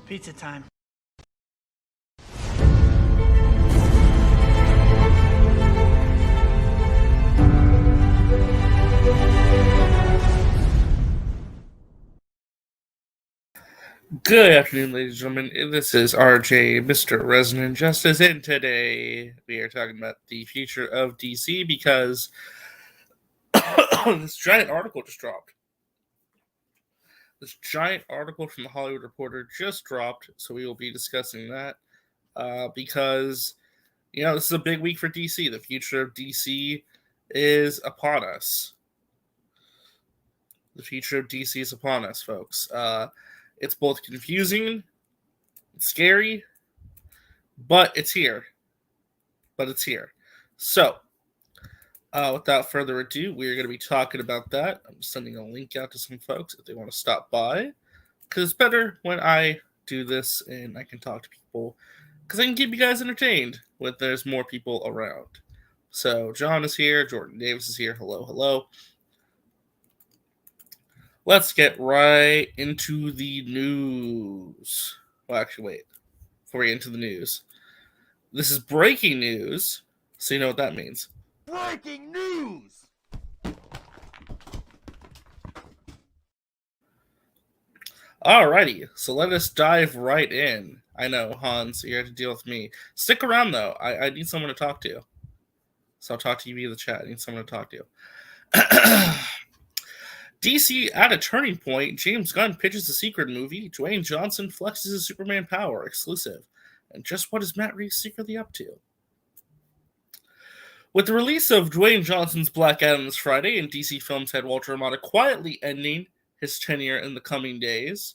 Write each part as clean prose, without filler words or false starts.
Pizza time. Good afternoon, ladies and gentlemen. This is RJ, Mr. Resident Justice, and today we are talking about the future of DC because this giant article just dropped. This giant article from the Hollywood Reporter just dropped, so we will be discussing that because, this is a big week for DC. The future of DC is upon us. The future of DC is upon us, folks. It's both confusing, scary, but it's here. So, without further ado, we're going to be talking about that. I'm sending a link out to some folks if they want to stop by, because it's better when I do this and I can talk to people, because I can keep you guys entertained when there's more people around. So, John is here. Jordan Davis is here. Hello. Let's get right into the news. Well, actually, wait. Before we get into the news. This is breaking news, so you know what that means. Breaking news! Alrighty, so let us dive right in. I know, Hans, you have to deal with me. Stick around, though. I need someone to talk to. So I'll talk to you via the chat. I need someone to talk to. DC at a turning point. James Gunn pitches a secret movie. Dwayne Johnson flexes his Superman power. Exclusive. And just what is Matt Reeves secretly up to? With the release of Dwayne Johnson's Black Adam this Friday and DC Films head Walter Hamada quietly ending his tenure in the coming days,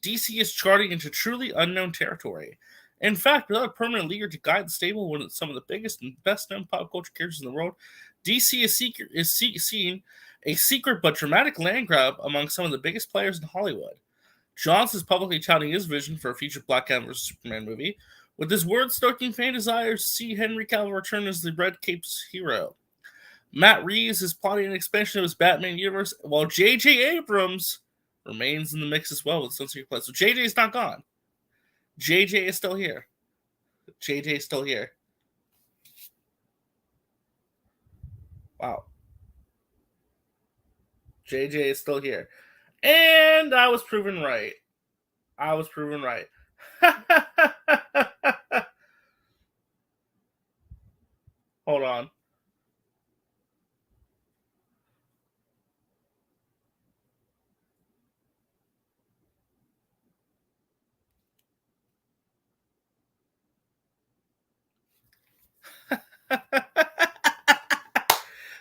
DC is charting into truly unknown territory. In fact, without a permanent leader to guide the stable when it's some of the biggest and best-known pop culture characters in the world, DC is seeing a secret but dramatic land grab among some of the biggest players in Hollywood. Johnson is publicly touting his vision for a future Black Adam vs. Superman movie, with his word-stoking fan desires to see Henry Cavill return as the Red Cape's hero. Matt Reeves is plotting an expansion of his Batman universe, while J.J. Abrams remains in the mix as well with some secret plans. So J.J. is not gone. J.J. is still here. J.J. is still here. Wow. JJ is still here. And I was proven right. Hold on.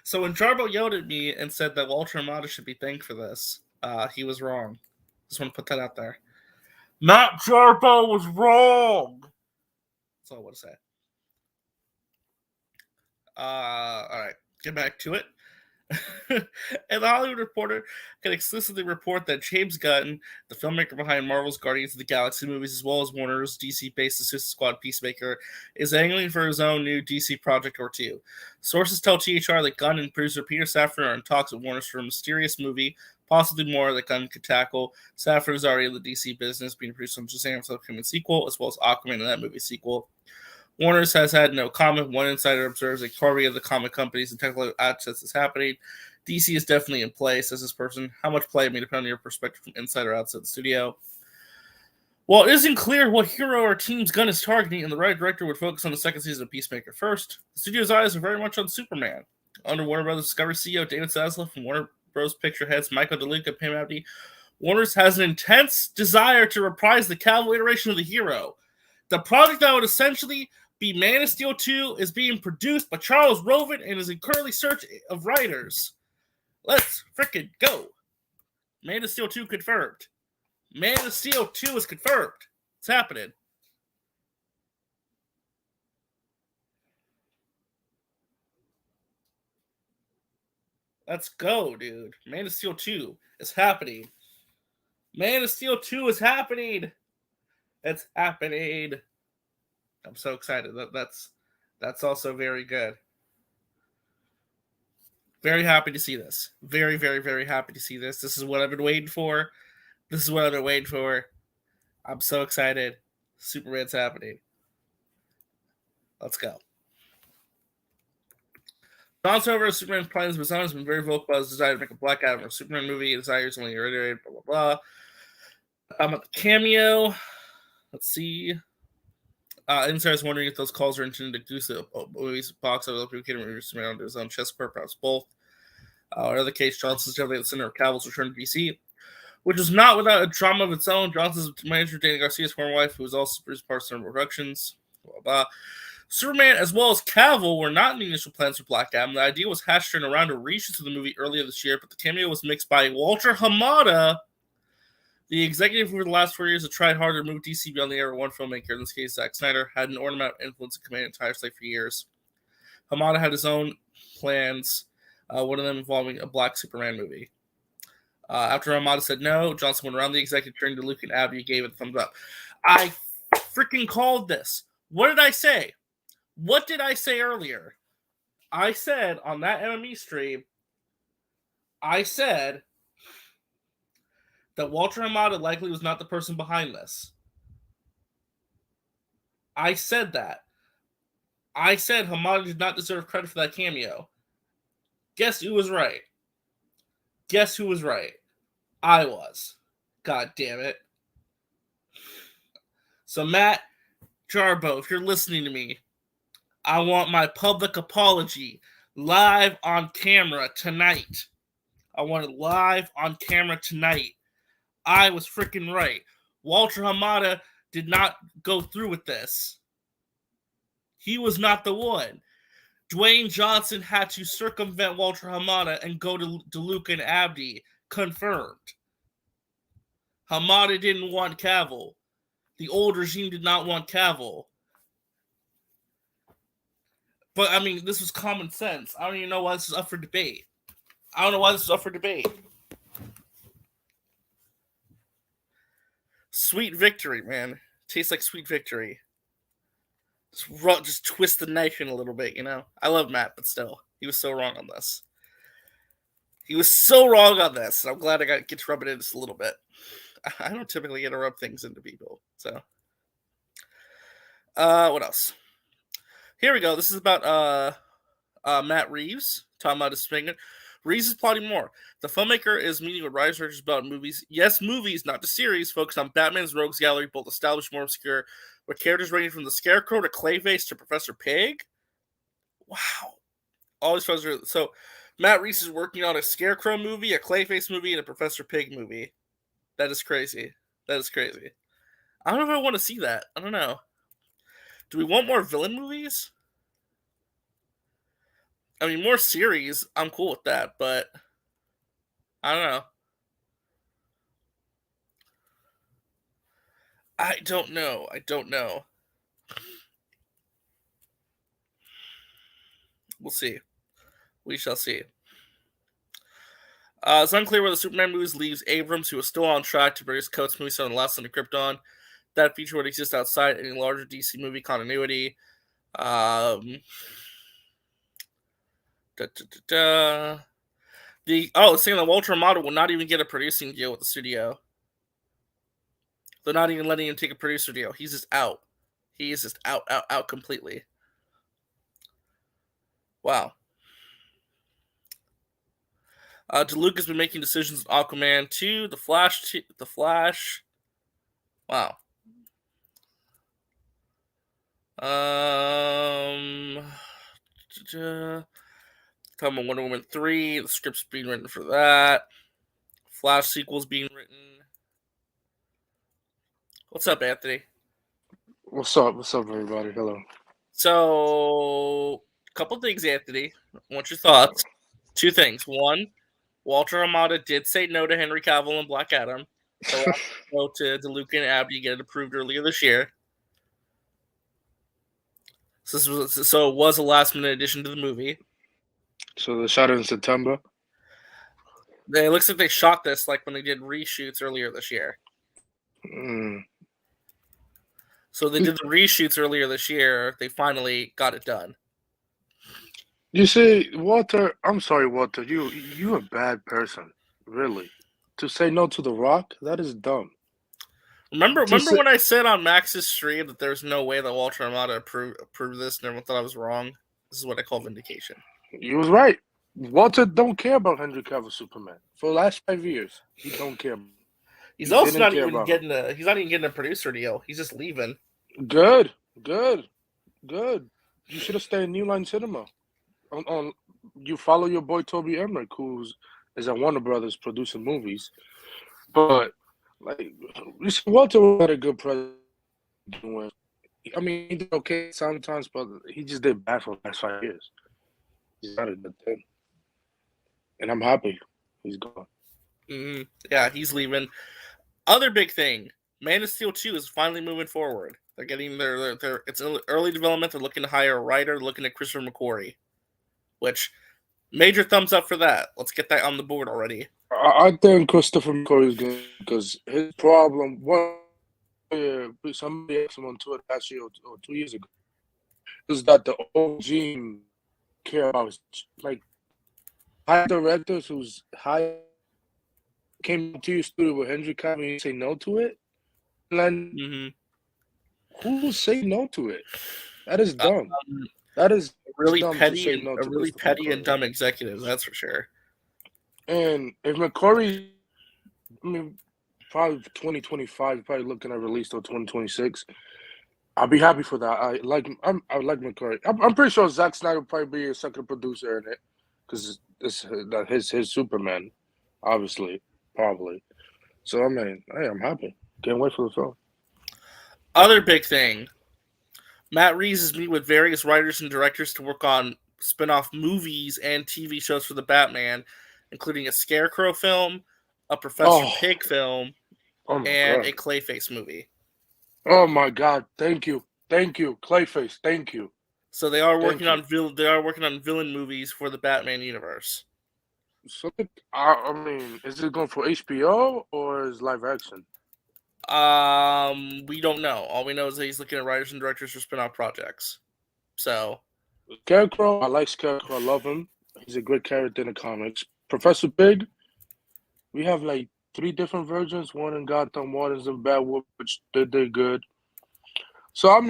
So when Jarbo yelled at me and said that Walter Hamada should be thanked for this, he was wrong. Just want to put that out there. Matt Jarbo was wrong. That's all I want to say. All right, get back to it. And the Hollywood Reporter can exclusively report that James Gunn, the filmmaker behind Marvel's Guardians of the Galaxy movies, as well as Warner's DC-based Suicide Squad Peacemaker, is angling for his own new DC project or two. Sources tell THR that Gunn and producer Peter Safran are in talks with Warner for a mysterious movie, possibly more that Gunn could tackle. Safran is already in the DC business, being produced on Shazam's upcoming sequel, as well as Aquaman and that movie sequel. Warner's has had no comment. One insider observes a query of the comic companies and technical assets is happening. DC is definitely in play, says this person. How much play may depend on your perspective from inside or outside the studio. While it isn't clear what hero or team's Gunn is targeting, and the writer director would focus on the second season of Peacemaker first, the studio's eyes are very much on Superman. Under Warner Bros. Discovery CEO David Zaslav and Warner Bros. Picture heads Michael DeLuca and Pam Abdi, Warner's has an intense desire to reprise the Cavill iteration of the hero. The project that would essentially be Man of Steel 2 is being produced by Charles Roven and is in currently search of writers. Let's frickin' go. Man of Steel 2 confirmed. Man of Steel 2 is confirmed. It's happening. Let's go, dude. Man of Steel 2 is happening. Man of Steel 2 is happening. It's happening. I'm so excited. That's also very good. Very happy to see this. Very, very, very happy to see this. This is what I've been waiting for. I'm so excited. Superman's happening. Let's go. John Silver, Superman's plans of his own, has been very vocal about his desire to make a Black Adam or Superman movie. His desires only reiterated, blah, blah, blah. About the cameo. Let's see. Insider's wondering if those calls are intended to goose the movies box office. People can't remember Superman under his own chess, perhaps both. In other case, Johnson's definitely at the center of Cavill's return to DC, which was not without a drama of its own. Johnson's manager, Dana Garcia's former wife, who was also produced part of some productions. Blah, blah. Superman, as well as Cavill, were not in the initial plans for Black Adam. The idea was hashed around a reshoot of the movie earlier this year, but the cameo was mixed by Walter Hamada, the executive who for the last 4 years had tried hard to move DC beyond the era of one filmmaker. In this case, Zack Snyder had an ornament of influence and command entire slate for years. Hamada had his own plans, one of them involving a Black Superman movie. After Hamada said no, Johnson went around the executive, turned to Luke and Abby, and gave it a thumbs up. I freaking called this. What did I say? What did I say earlier? I said on that MME stream, I said that Walter Hamada likely was not the person behind this. I said that. I said Hamada did not deserve credit for that cameo. Guess who was right? Guess who was right? I was. God damn it. So Matt Jarbo, if you're listening to me, I want my public apology live on camera tonight. I want it live on camera tonight. I was freaking right. Walter Hamada did not go through with this. He was not the one. Dwayne Johnson had to circumvent Walter Hamada and go to DeLuca and Abdi. Confirmed. Hamada didn't want Cavill. The old regime did not want Cavill. But, I mean, this was common sense. I don't even know why this is up for debate. I don't know why this is up for debate. Sweet victory, man. Tastes like sweet victory. Just twist the knife in a little bit, you know? I love Matt, but still. He was so wrong on this. He was so wrong on this. I'm glad I get to rub it in just a little bit. I don't typically get to rub things into people. So, what else? Here we go. This is about Matt Reeves talking about his finger. Reeves is plotting more. The filmmaker is meeting with writers searchers about movies. Yes, movies, not the series, focused on Batman's rogues gallery, both established, more obscure, with characters ranging from the Scarecrow to Clayface to Professor Pig. Wow. All these folks are... So, Matt Reeves is working on a Scarecrow movie, a Clayface movie, and a Professor Pig movie. That is crazy. That is crazy. I don't know if I want to see that. I don't know. Do we want more villain movies? I mean, more series, I'm cool with that, but I don't know. I don't know. We'll see. We shall see. It's unclear where the Superman movies leaves Abrams, who is still on track to produce Coates' movie set on the last Son of Krypton. That feature would exist outside any larger DC movie continuity. It's saying that Walter Hamada will not even get a producing deal with the studio. They're not even letting him take a producer deal. He's just out. He is just out completely. Wow. DeLuca has been making decisions on Aquaman 2, The Flash. Wow. Talking about Wonder Woman 3, the script's being written for that. Flash sequel's being written. What's up, Anthony? What's up? What's up, everybody? Hello. So, a couple things, Anthony. I want your thoughts. Two things. One, Walter Hamada did say no to Henry Cavill and Black Adam. So, no to DeLuca and Abdi get it approved earlier this year. So it was a last-minute addition to the movie. So they shot it in September? It looks like they shot this like when they did reshoots earlier this year. So they did the reshoots earlier this year. They finally got it done. You see, Walter, I'm sorry, Walter, you a bad person, really. To say no to The Rock, that is dumb. Remember when I said on Max's stream that there's no way that Walter Amada approved this and everyone thought I was wrong? This is what I call vindication. You was right. Walter don't care about Henry Cavill Superman. For the last 5 years, he don't care. He's also not even getting a producer deal. He's just leaving. Good. You should have stayed in New Line Cinema. You follow your boy Toby Emmerich, is at Warner Brothers producing movies. But like Walter had a good president. I mean, he did okay sometimes, but he just did bad for the last 5 years. He's not a good thing, and I'm happy he's gone. Mm-hmm. Yeah, he's leaving. Other big thing, Man of Steel 2 is finally moving forward. They're getting it's early development. They're looking to hire a writer. They're looking at Christopher McQuarrie, which major thumbs up for that. Let's get that on the board already. I think Christopher McQuarrie is good because his problem somebody asked him on Twitter last year or 2 years ago is that the old gene care about like high directors who's high came to your studio with Henry Cavill and you say no to it. And then who will say no to it? That is dumb. That is really dumb petty, to say no a to really Christopher petty McQuarrie. and dumb executive. That's for sure. And if McQuarrie, I mean, probably 2025, probably looking at release till 2026. I'll be happy for that. I like McQuarrie. I'm pretty sure Zack Snyder will probably be a second producer in it because it's his Superman, obviously, probably. So I mean, hey, I'm happy. Can't wait for the film. Other big thing, Matt Reeves is meeting with various writers and directors to work on spin-off movies and TV shows for the Batman, including a Scarecrow film, a Professor Pig film, and a Clayface movie. Oh my God! Thank you, Clayface. Thank you. So they are working on villain movies for the Batman universe. So I mean, is it going for HBO or is live action? We don't know. All we know is that he's looking at writers and directors for spin-off projects. So Scarecrow, I like Scarecrow. I love him. He's a great character in the comics. Professor Pig, we have like 3 different versions. One in Gotham, one is in Batwood, which did good. So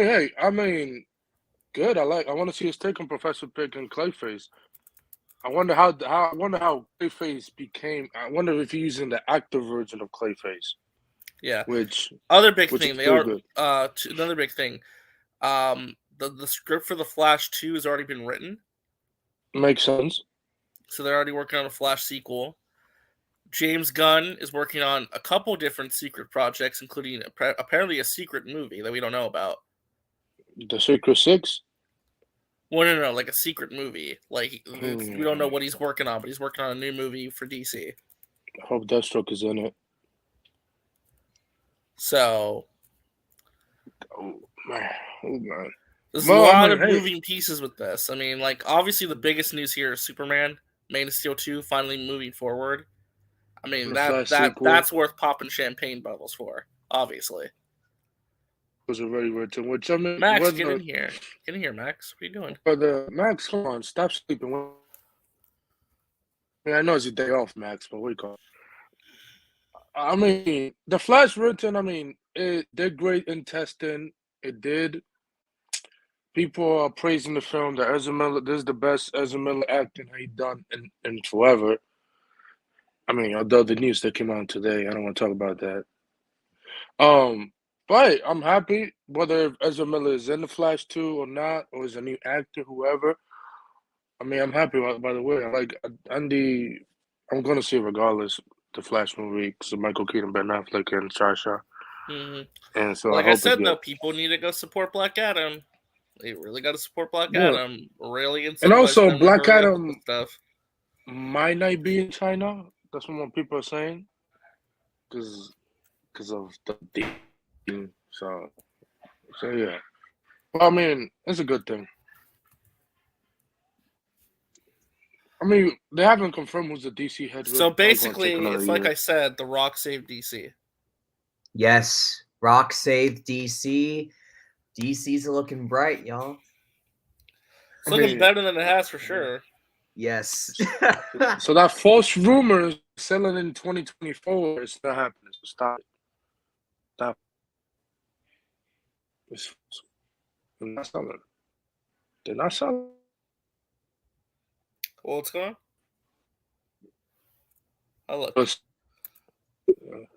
good. I want to see his take on Professor Pig and Clayface. I wonder how Clayface became. I wonder if he's using the active version of Clayface. Yeah. Another big thing. The script for the Flash 2 has already been written. Makes sense. So they're already working on a Flash sequel. James Gunn is working on a couple different secret projects, including apparently a secret movie that we don't know about. The Secret Six? Well, no, like a secret movie. Like we don't know what he's working on, but he's working on a new movie for DC. I hope Deathstroke is in it. So, oh man. There's a lot of moving pieces with this. I mean, like, obviously the biggest news here is Superman, Man of Steel 2 finally moving forward. I mean, that's worth popping champagne bubbles for, obviously. Was already written, which I mean, Max, get in here. Get in here, Max. What are you doing? But Max, come on, stop sleeping. I mean, I know it's your day off, Max, but what do you call it? I mean, the Flash written, I mean, it did great in testing. It did. People are praising the film that Ezra Miller, this is the best Ezra Miller acting he's done in forever. I mean, although the news that came out today, I don't want to talk about that. But I'm happy whether Ezra Miller is in the Flash 2 or not, or is a new actor, whoever. I mean, I'm happy, by the way. I like Andy. I'm going to see it regardless, the Flash movie, because of Michael Keaton, Ben Affleck, and Sasha. Mm-hmm. And so like I said, though, people need to go support Black Adam. They really got to support Black Adam. Really, and also Black Adam stuff might not be in China. That's what more people are saying, because of the theme. So yeah. Well, I mean, it's a good thing. I mean, they haven't confirmed who's the DC head. So basically, it's like I said, The Rock saved DC. Yes, Rock saved DC. DC's looking bright, y'all. It's looking better than it has for sure. Yes. So that false rumor selling in 2024 is not happening. So stop it. It's, they're not selling. They're not selling. Well, what's going on? Oh, look. It's-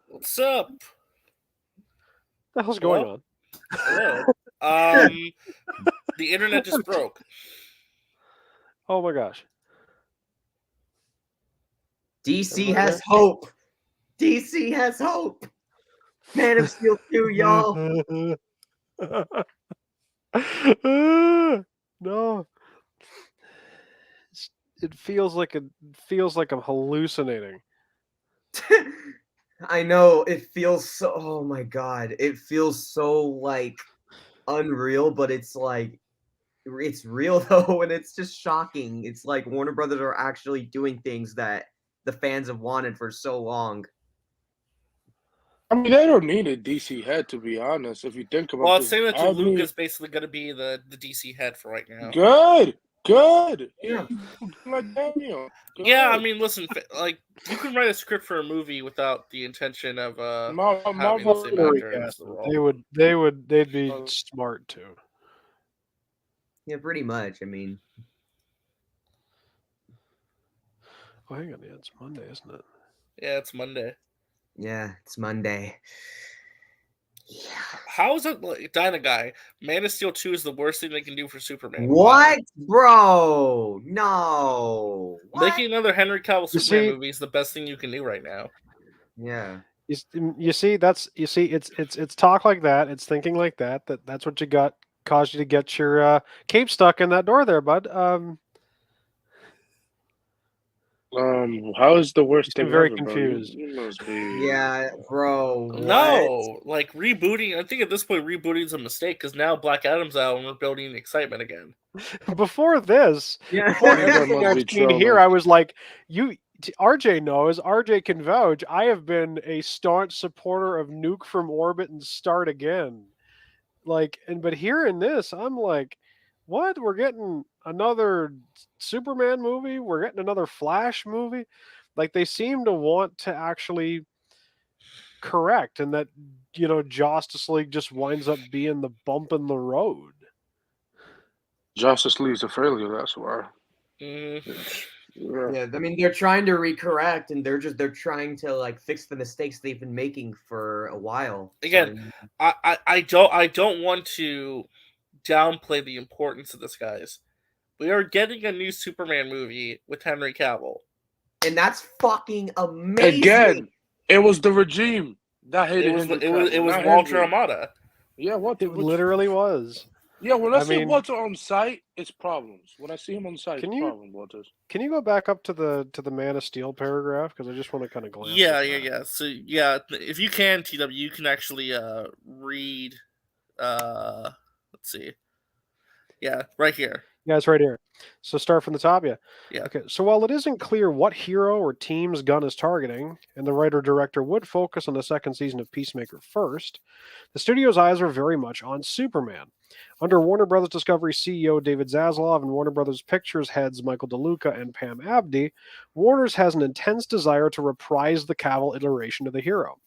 What's up? What the hell's going Hello? on? Hello. The internet just broke. Oh my gosh. DC Everybody has hope. DC has hope. Man of Steel 2, y'all. No. It feels like I'm hallucinating. I know it feels so. Oh my god, it feels so like unreal, but it's like it's real though, and it's just shocking. It's like Warner Brothers are actually doing things that the fans have wanted for so long. I mean, they don't need a DC head, to be honest. If you think about Well, it, it's saying that I Luke mean, is basically going to be the DC head for right now. good. Yeah. Like Daniel. Yeah, I Good. mean, listen, like you can write a script for a movie without the intention of having the Marvel. same actor into the role. They'd be smart too. Yeah, pretty much. I mean, Oh, hang on, yeah, it's Monday, isn't it? Yeah, it's Monday. yeah, it's Monday. Yeah. How is it, like, Dyna Guy? Man of Steel 2 is the worst thing they can do for Superman. What, bro? No. What? Making another Henry Cavill You Superman see- movie is the best thing you can do right now. Yeah. You see, it's talk like that, it's thinking like that. That's what caused you to get your cape stuck in that door there, bud. How is the worst I'm thing very ever, confused. bro? You must be. Yeah, bro. What? No, like rebooting. I think at this point, rebooting is a mistake because now Black Adam's out and we're building excitement again. Before this, Yeah. before That everything must I've be seen true, here, man. I was like, RJ knows, RJ can vouch. I have been a staunch supporter of Nuke from Orbit and Start Again. But here in this, I'm like, what? We're getting another Superman movie? We're getting another Flash movie? Like, they seem to want to actually correct, and that, Justice League just winds up being the bump in the road. Justice League's a failure, that's why. Mm. Yeah. Yeah, I mean they're trying to recorrect and they're trying to like fix the mistakes they've been making for a while. Again, I don't want to downplay the importance of this, guys. We are getting a new Superman movie with Henry Cavill. and that's fucking amazing. Again, it was the regime that hated It was Henry it was Cavill, not Walter Henry. Amada. Yeah, Walter. It literally was. Yeah, when I I see mean- Walter on site, it's problems. When I see him on site, Can it's you- problem, Walters. Can you go back up to the Man of Steel paragraph? Because I just want to kind of glance. Yeah. at that. So yeah, if you can, TW, you can actually read. Let's see. Yeah, right here. Yeah, it's right here. So start from the top, yeah. Yeah. Okay, so while it isn't clear what hero or teams Gunn is targeting, and the writer-director would focus on the second season of Peacemaker first, the studio's eyes are very much on Superman. Under Warner Brothers Discovery CEO David Zaslav and Warner Brothers Pictures heads Michael DeLuca and Pam Abdi, Warner's has an intense desire to reprise the Cavill iteration of the hero.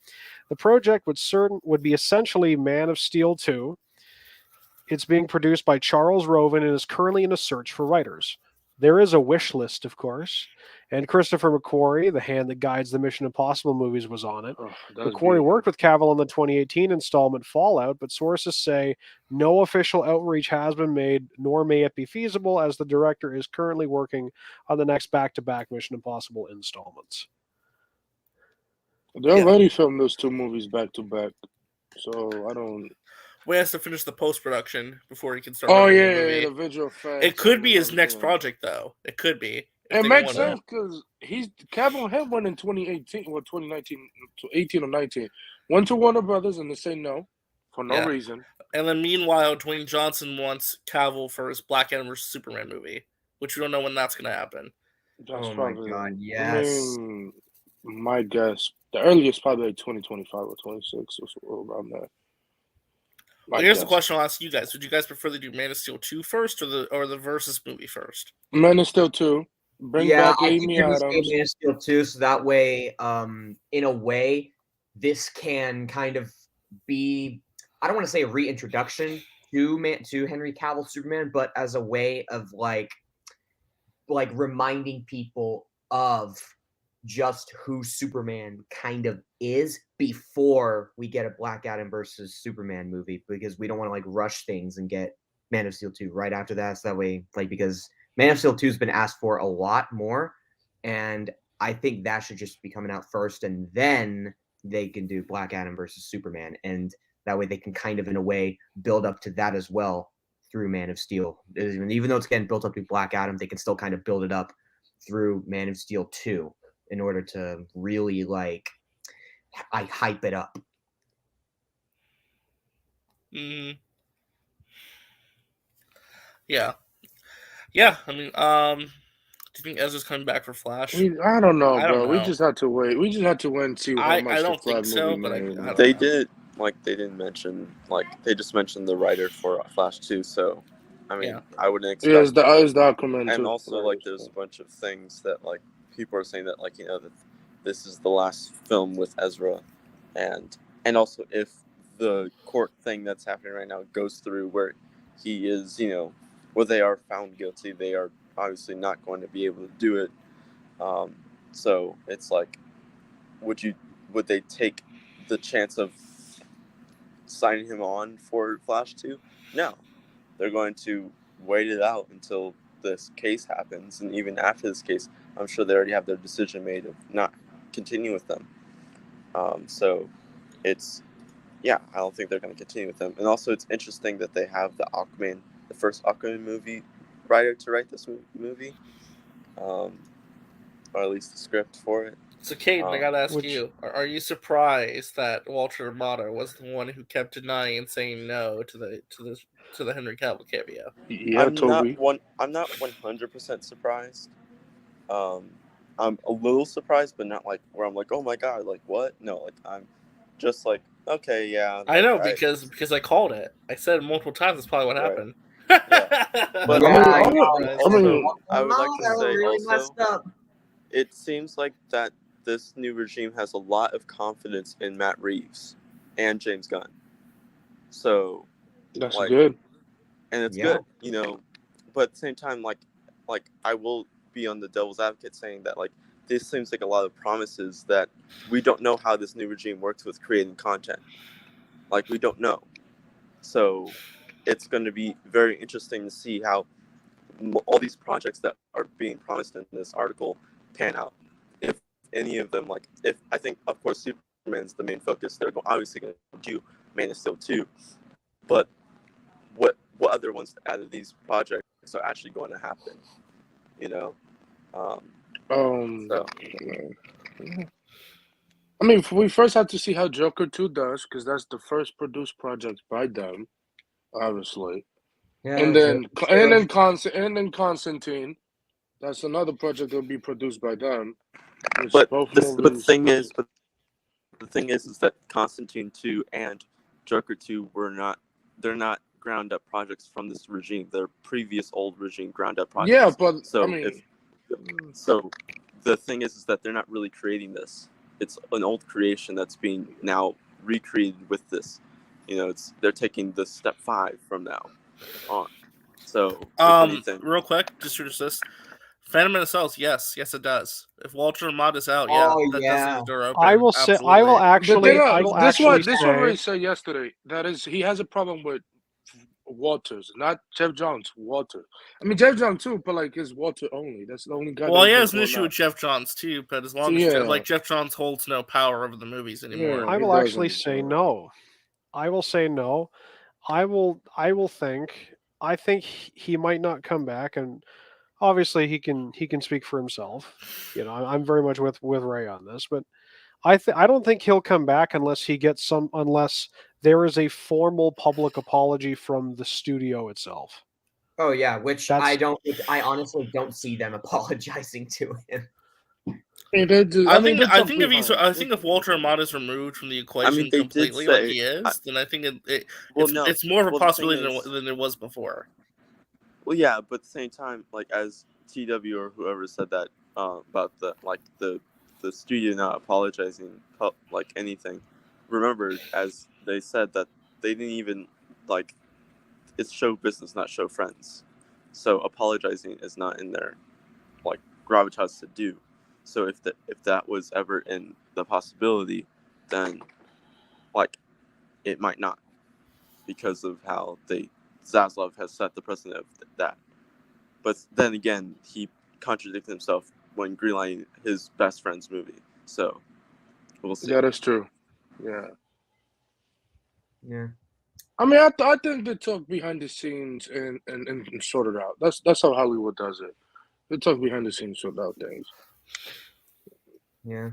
The project would be essentially Man of Steel 2. It's being produced by Charles Roven and is currently in a search for writers. There is a wish list, of course, and Christopher McQuarrie, the hand that guides the Mission Impossible movies, was on it. Oh, that's McQuarrie worked with Cavill on the 2018 installment Fallout, but sources say no official outreach has been made, nor may it be feasible, as the director is currently working on the next back-to-back Mission Impossible installments. They already filmed those two movies back to back, so I don't. We has to finish the post production before he can start. Oh writing yeah, the movie. the visual effects. It could be his and next everything. project, though. It could be. It makes sense because Cavill had one in 2018 or 2019, 18 or 19. Went to Warner Brothers and they say no for no reason. And then meanwhile, Dwayne Johnson wants Cavill for his Black Adam vs Superman movie, which we don't know when that's going to happen. That's Oh my probably, God, I yes. mean, my guess, the earliest probably like 2025 or 26 or so, around there. Well, here's the question I'll ask you guys: would you guys prefer to do Man of Steel 2 first, or the Versus movie first? Man is still 2. Bring back I think Amy they're gonna say Adams. Man of Steel 2, so that way, in a way, this can kind of be I don't want to say a reintroduction to Henry Cavill Superman, but as a way of like reminding people of just who Superman kind of is before we get a Black Adam versus Superman movie, because we don't want to like rush things and get Man of Steel 2 right after that. So that way, like, because Man of Steel 2 has been asked for a lot more, and I think that should just be coming out first, and then they can do Black Adam versus Superman, and that way they can kind of, in a way, build up to that as well through Man of Steel. Even though it's getting built up to Black Adam, they can still kind of build it up through Man of Steel 2 in order to really like hype it up. Yeah. I mean, do you think Ezra's coming back for Flash? I don't know, I don't bro. We know. just had to wait. We just had to wait and see how much I the don't think Flash so, movie but made. I don't They know. did, like, they didn't mention, like, they just mentioned the writer for Flash 2, so, I mean, Yeah. I wouldn't expect. Yeah, it's the Aquaman and too. also, like, there's a bunch of things that, like, people are saying that, like, you know, that this is the last film with Ezra, and also if the court thing that's happening right now goes through where he is, you know, where they are found guilty, they are obviously not going to be able to do it. So it's like, would they take the chance of signing him on for Flash 2? No. They're going to wait it out until this case happens, and even after this case, I'm sure they already have their decision made of not continue with them. So it's, yeah, I don't think they're going to continue with them. And also, it's interesting that they have the first Aquaman movie writer to write this movie, or at least the script for it. So, Caden, I gotta ask you: Are you surprised that Walter Amato was the one who kept denying and saying no to the Henry Cavill cameo? Yeah, I'm Toby. I'm not 100% surprised. I'm a little surprised, but not like where I'm like, oh my god, like what? No, like I'm just like, okay, yeah. I know, right. because I called it. I said it multiple times. That's probably what Right. happened. But Yeah, also, I I would like to say really also, messed up. it seems like that this new regime has a lot of confidence in Matt Reeves and James Gunn. So That's like, good. and it's Yeah. good, you know. But at the same time, like I will be on the devil's advocate saying that like this seems like a lot of promises that we don't know how this new regime works with creating content. Like we don't know. So it's going to be very interesting to see how all these projects that are being promised in this article pan out. If any of them, like, if I think, of course, Superman's the main focus. They're obviously going to do Man of Steel 2. But what other ones out of these projects are actually going to happen? You know? So. I mean, we first have to see how Joker 2 does, because that's the first produced project by them, obviously. Yeah, and then Joker Constantine. That's another project that'll be produced by them. But the thing is that Constantine 2 and Joker 2 they're not ground up projects from this regime. They're previous old regime ground up projects. Yeah, but so I mean, so the thing is that they're not really creating this. It's an old creation that's being now recreated with this. You know, they're taking the step 5 from now on. So if anything, real quick, just to this. Phantom Menace sells, yes, it does. If Walter Mott is out, yeah, that does leave the door open. I will say, absolutely. this one Ray said yesterday. That is, he has a problem with Walters, not Jeff Johns. Walter. I mean, Jeff Johns too, but like his Walter only. That's the only guy. Well, he has an issue with Jeff Johns too, but as long as Jeff Johns holds no power over the movies anymore. I will actually say no. I will say no. I think he might not come back, and obviously he can speak for himself. You know, I'm very much with Ray on this, but I don't think he'll come back unless there is a formal public apology from the studio itself. Oh yeah, which I honestly don't see them apologizing to him. I think if Walter Amato is removed from the equation completely, like he is, then I think it's more of a possibility than it was before. Well, yeah, but at the same time, like as TW or whoever said that about the studio not apologizing like anything. Remember, as they said that they didn't even like. It's show business, not show friends. So apologizing is not in their like gravitas to do. So if that was ever in the possibility, then like it might not, because of how Zaslav has set the precedent of that. But then again, he contradicted himself when greenlighting his best friend's movie. So we'll see. Yeah, that's true. Yeah. Yeah. I mean, I think they talk behind the scenes and sort it out. That's how Hollywood does it. They talk behind the scenes, sort out things. Yeah.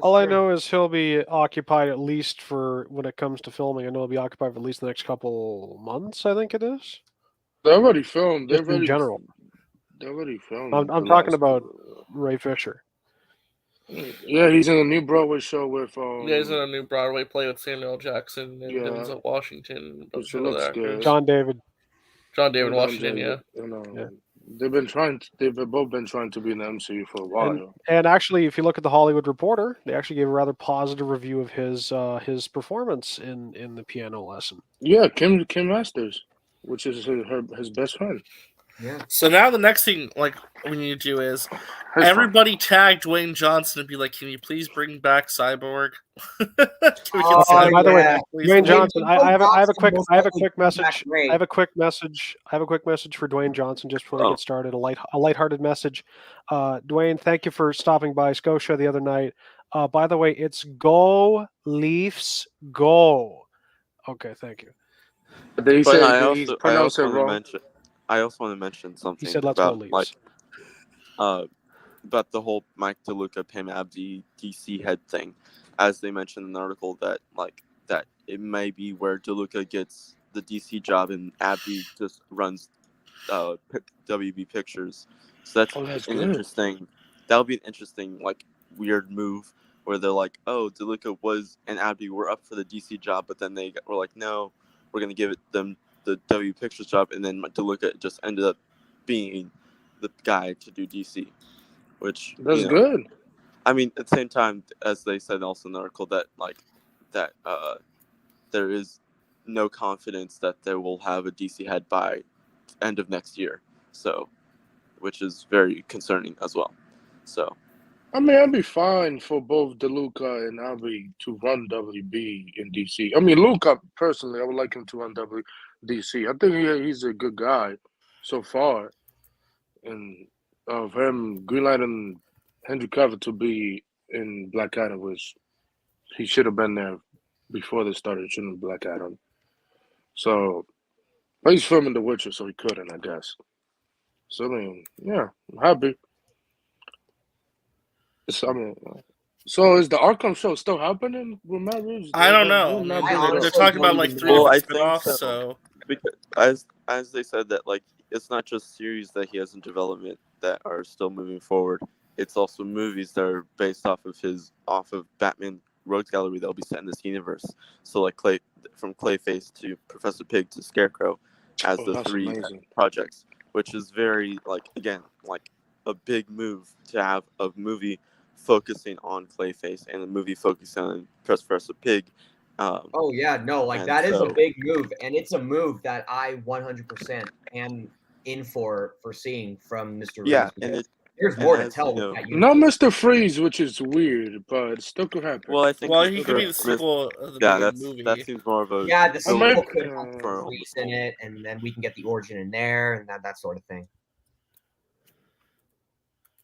All I know is he'll be occupied at least for when it comes to filming. I know he'll be occupied for at least the next couple months. I think it is. They already filmed. Just in general. They already filmed. I'm talking about Ray Fisher. Yeah, he's in a new Broadway show with. Yeah, he's in a new Broadway play with Samuel L. Jackson and Yeah. Denzel Washington. Which Those looks other actors. good. John David. John David John Washington, David, yeah. You know, Yeah. they've both been trying to be in the MCU for a while. And actually, if you look at the Hollywood Reporter, they actually gave a rather positive review of his performance in the piano lesson. Yeah, Kim Masters, which is his best friend. Yeah. So now the next thing like we need to do is everybody tag Dwayne Johnson and be like, "Can you please bring back Cyborg?" Can we get Cyborg By the way, back, please? Dwayne Johnson, I have a quick Johnson message. I have a quick message for Dwayne Johnson just before we get started. A lighthearted message. Dwayne, thank you for stopping by Scotia the other night. By the way, it's Go Leafs Go. Okay, thank you. They But say I he's also pronounced it want to wrong. mention. I also want to mention something He said, "Let's go about Leafs." about the whole Mike DeLuca, Pam Abdi, DC head thing, as they mentioned in the article that it may be where DeLuca gets the DC job and Abdi just runs WB Pictures. So that's an good. interesting. That'll be an interesting like weird move where they're like, oh, DeLuca and Abdi were up for the DC job, but then they were like, no, we're gonna give them the W Pictures job, and then DeLuca just ended up being the guy to do DC, which That's good. I mean, at the same time, as they said also in the article, that there is no confidence that they will have a DC head by end of next year, so which is very concerning as well. So I mean, I'd be fine for both DeLuca and Abby to run WB in DC. I mean, Luca, personally, I would like him to run DC. I think he's a good guy so far. And of him, Greenlight and Henry Cavill to be in Black Adam, which he should have been there before they started shooting Black Adam. So, but he's filming The Witcher, so he couldn't, I guess. So, I mean, yeah, I'm happy. So is the Arkham show still happening with Matt Reeves? I don't know. They're not I doing mean, it they're up. talking about like 3 Well, I different think spinoffs, so. so because as they said that like it's not just series that he has in development that are still moving forward. It's also movies that are based off of Batman Rogues Gallery that will be set in this universe. So like from Clayface to Professor Pig to Scarecrow as the that's 3 amazing. projects, which is very like a big move to have a movie focusing on Clayface and a movie focusing on Professor Pig. Oh yeah, no, like and that is a so- big move, and it's a move that I 100% am in for seeing from Mr. Yeah, Reeves. and There's more to as tell you with know- that Not universe. Mr. Freeze, which is weird, but it still could happen. Well, I think he could be the sequel of the Yeah, Batman movie. that seems more of a Yeah, the Or maybe- sequel could have uh, for Reeves in it, and then we can get the origin in there, and that sort of thing.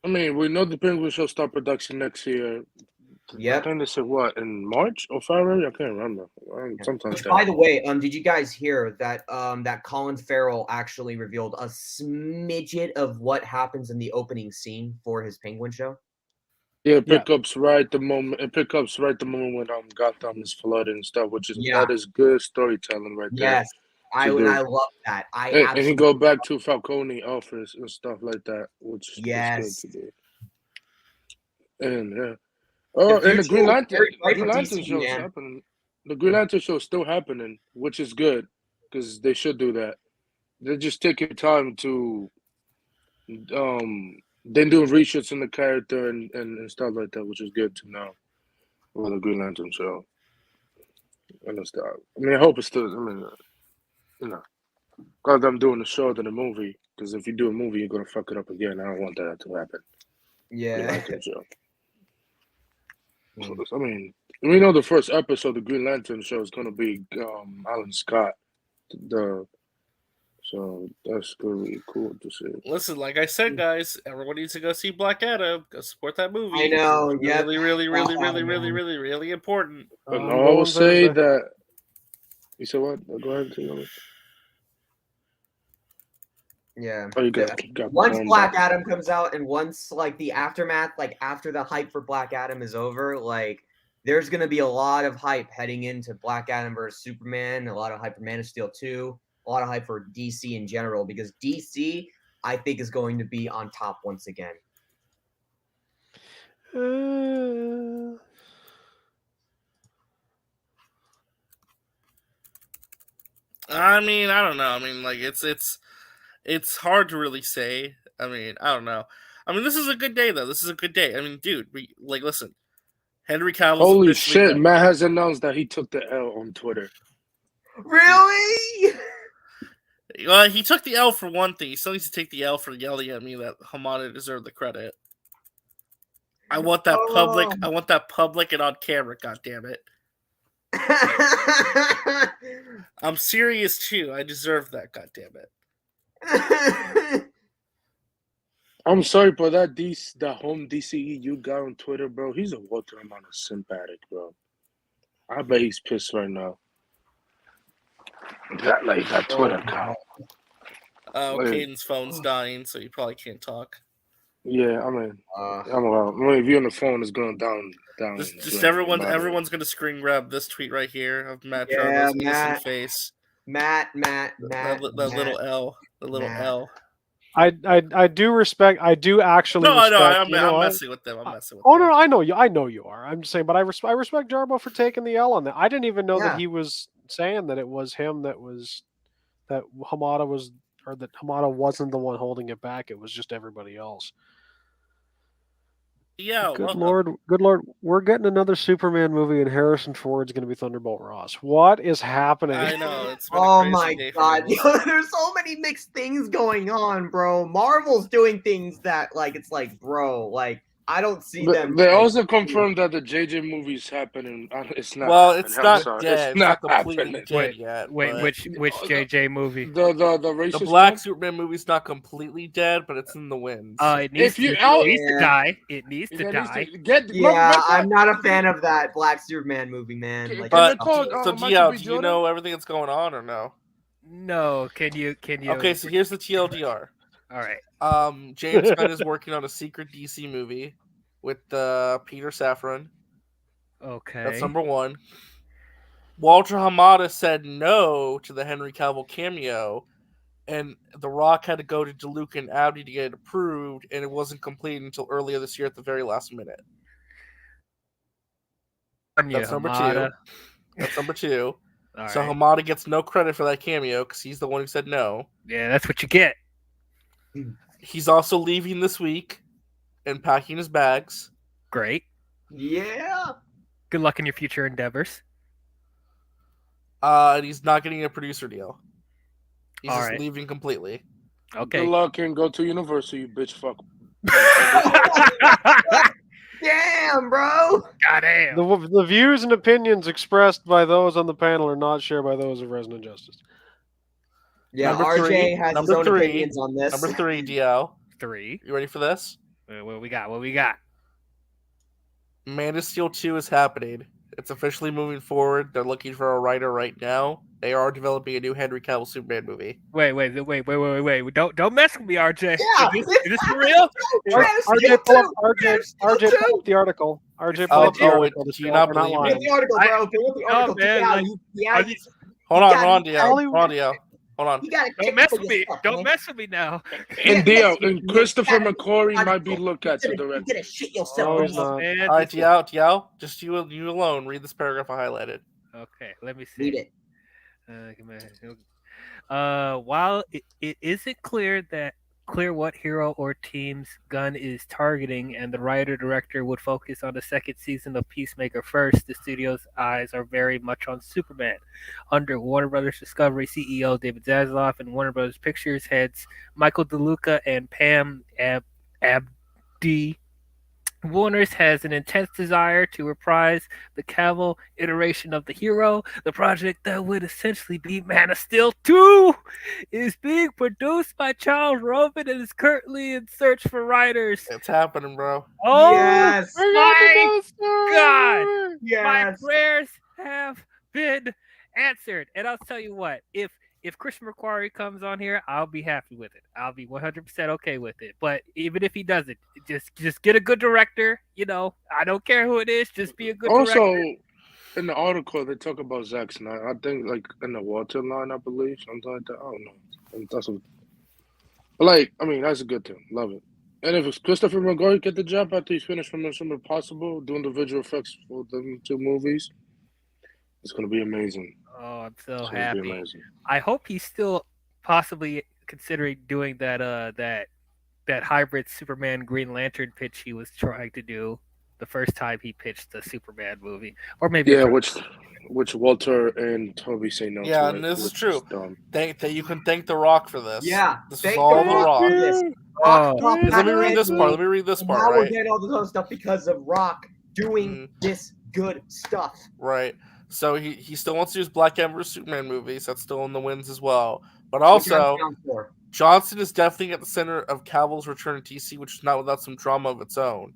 I mean, we know the Penguin show start production next year. Yep. I think they said what, in March or February? I can't remember. Sometimes Which, by the way, did you guys hear that that Colin Farrell actually revealed a smidget of what happens in the opening scene for his Penguin show? Yeah, it picks up right the moment when Gotham is flooded and stuff, which is that is good storytelling right there. Yes, I do. love that. And he go back to Falcone office and stuff like that, which is Yes. good to do. And yeah. Oh, and the future Green is Lantern, very bright Green for Lantern DC, show is man. happening. The Green Lantern show is still happening, which is good because they should do that. They're just taking time to then doing reshoots in the character and stuff like that, which is good to know for the Green Lantern show. Understand? I mean, I hope it's still. I mean, you know, because I'm doing the show than the movie. Because if you do a movie, you're gonna fuck it up again. I don't want that to happen. Yeah. Lantern show. I mean, we know the first episode of the Green Lantern show is gonna be Alan Scott. So that's gonna be cool to see. Listen, like I said, guys, everyone needs to go see Black Adam. Go support that movie. I know. It's Yep. really, really, really, Black really, Adam, really, man. really, really important. And I'm I will going say Thursday. that. You said what? Go ahead. Yeah. Oh, you got Once phone Black back. Adam comes out, and once like the aftermath, like after the hype for Black Adam is over, like there's gonna be a lot of hype heading into Black Adam versus Superman, a lot of hype for Man of Steel 2, a lot of hype for DC in general, because DC, I think, is going to be on top once again. I mean, I don't know. I mean, like it's hard to really say. I mean, I don't know. I mean, this is a good day though. This is a good day. I mean, dude, listen. Henry Cavill's Holy officially shit! done. Matt has announced that he took the L on Twitter. Really? Well, he took the L for one thing. He still needs to take the L for yelling at me that Hamada deserved the credit. I want that public. I want that public and on camera. God damn it! I'm serious too. I deserve that. God damn it! I'm sorry, but that home DCEU guy on Twitter, bro, he's a water amount of sympathetic, bro. I bet he's pissed right now. That Twitter account. Oh, Wait. Caden's phone's dying, so you probably can't talk. Yeah, I mean, I'm about. I mean, if you're on the phone, it's going down. Just everyone's gonna screen grab this tweet right here of Matt Yeah, Jarbo's innocent face. Matt. That little L. The little Matt. L. I do respect. I do actually No, respect. I know. you know I'm what? messing with them. I'm messing with Oh them. no, I know you. I know you are. I'm just saying, but I respect Jarbo for taking the L on that. I didn't even know Yeah. that he was saying that it was him that Hamada was, or that Hamada wasn't the one holding it back. It was just everybody else. Yeah, Good welcome. Lord, we're getting another Superman movie, and Harrison Ford's going to be Thunderbolt Ross. What is happening? I know. It's been a Oh crazy my day for god, news. there's so many mixed things going on, bro. Marvel's doing things that, like, it's like, bro, like, I don't see them. They like, also confirmed that the JJ movie's happening. It's not. Well, happening. it's I'm not sorry. dead. It's not completely happening. dead yet. Wait, but which JJ movie? The racist the Black one? Superman movie's not completely dead, but it's in the winds. It needs, If you it out- needs to Yeah. die. It needs It to needs die. to get. Yeah, Look, I'm not a fan of that Black Superman movie, man. Can- Like, can but they call, so Michael DL, B. do you Jordan? know everything that's going on or no? No, can you? Okay, so here's the TLDR. All right. James Gunn is working on a secret DC movie with Peter Safran. Okay. That's number one. Walter Hamada said no to the Henry Cavill cameo, and The Rock had to go to DeLuca and Abdi to get it approved, and it wasn't completed until earlier this year at the very last minute. That's number two. That's number two. All So right. Hamada gets no credit for that cameo because he's the one who said no. Yeah, that's what you get. He's also leaving this week and packing his bags. Great. yeah. Good luck in your future endeavors. And he's not getting a producer deal. He's All just right. leaving completely. Okay. Good luck and go to university, you bitch fuck. Damn, bro. Goddamn. The views and opinions expressed by those on the panel are not shared by those of Resident Justice. Yeah, Number RJ three- has his number own three- opinions on this. Number 3, DL. 3. You ready for this? What we got? What we got? Man of Steel 2 is happening. It's officially moving forward. They're looking for a writer right now. They are developing a new Henry Cavill Superman movie. Wait. Don't mess with me, RJ. Yeah, Is this for real? RJ, pull up the article. RJ, pull Oh, up the wait, article. do you not We're not believe lying. Get the article, bro. Get the article. man, Yeah, like, yeah, are these- Hold You on, gotta- DL. Hold on. you gotta Don't kick mess for with me. yourself, Don't man. mess with me now. And Yeah, DL and Christopher yeah. McQuarrie might be looked at to You direct. gotta shit yourself. No, bro. he's not. Man, All right, DL, just you alone. Read this paragraph I highlighted. Okay, let me see. Read it. While it isn't clear that clear what hero or teams Gunn is targeting, and the writer-director would focus on the second season of Peacemaker first. The studio's eyes are very much on Superman. Under Warner Brothers Discovery CEO David Zaslav and Warner Brothers Pictures heads Michael DeLuca and Pam Abdi, Warner's has an intense desire to reprise the Cavill iteration of the hero. The project that would essentially be Man of Steel 2 is being produced by Charles Roven and is currently in search for writers. It's happening, bro. Oh Yes. my God! My Yes. prayers have been answered. And I'll tell you what, if Christian McQuarrie comes on here, I'll be happy with it. I'll be 100% okay with it. But even if he doesn't, just get a good director. You know, I don't care who it is. Just be a good Also, director. in the article, they talk about Zack Snyder. I think, like, in the water line, I believe, something like that. I don't know. And that's what, but, like, I mean, that's a good thing. Love it. And if it's Christopher McQuarrie get the job after he's finished from Mission Impossible, doing the visual effects for them 2 movies, it's going to be amazing. Oh, I'm so It's going to be happy. amazing. I hope he's still possibly considering doing that that hybrid Superman Green Lantern pitch he was trying to do the first time he pitched the Superman movie, or maybe Yeah, which Walter and Toby say no Yeah, to. and this is which true. dumb. Thank that you can thank The Rock for this. Yeah. This was Thank all The The Rock Rock. for this. Oh, Rock dropped Because let me that read this red part. Let movie, me read this and part, now we're right? getting all this other stuff because of Rock doing this good stuff. Right. So he still wants to use Black Ember Superman movies. That's still in the winds as well. But Which I'm also, down for. Johnson is definitely at the center of Cavill's return to DC, which is not without some drama of its own.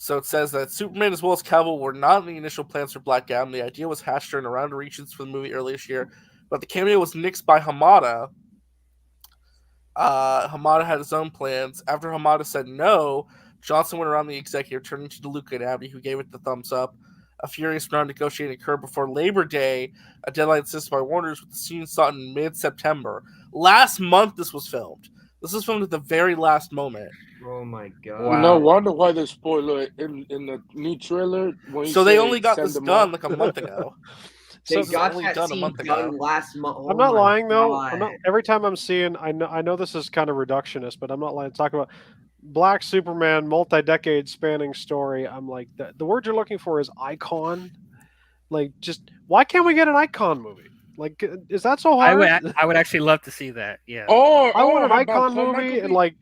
So it says that Superman as well as Cavill were not in the initial plans for Black Adam. The idea was hashed during a round of reach-ins for the movie earlier this year, but the cameo was nixed by Hamada. Hamada had his own plans. After Hamada said no, Johnson went around the executive, turning to DeLuca and Abdi, who gave it the thumbs up. A furious round of negotiating occurred before Labor Day, a deadline insisted by Warner's, with the scene sought in mid-September. Last month this was filmed. This was filmed at the very last moment. Oh my god. Wow. No wonder why they spoil it in the new trailer. When he So they say only got send this them done off. like a month ago. They So- got only that done a scene month ago. done last month. I'm not lying though. I'm not, every time I'm seeing, I know this is kind of reductionist, but I'm not lying. Talk about Black Superman, multi-decade spanning story. I'm like, the word you're looking for is icon. Like, just why can't we get an icon movie? Like, is that so I hard? would actually love to see that. Yeah. Or I want an how about icon Paul movie, Michael and B? like,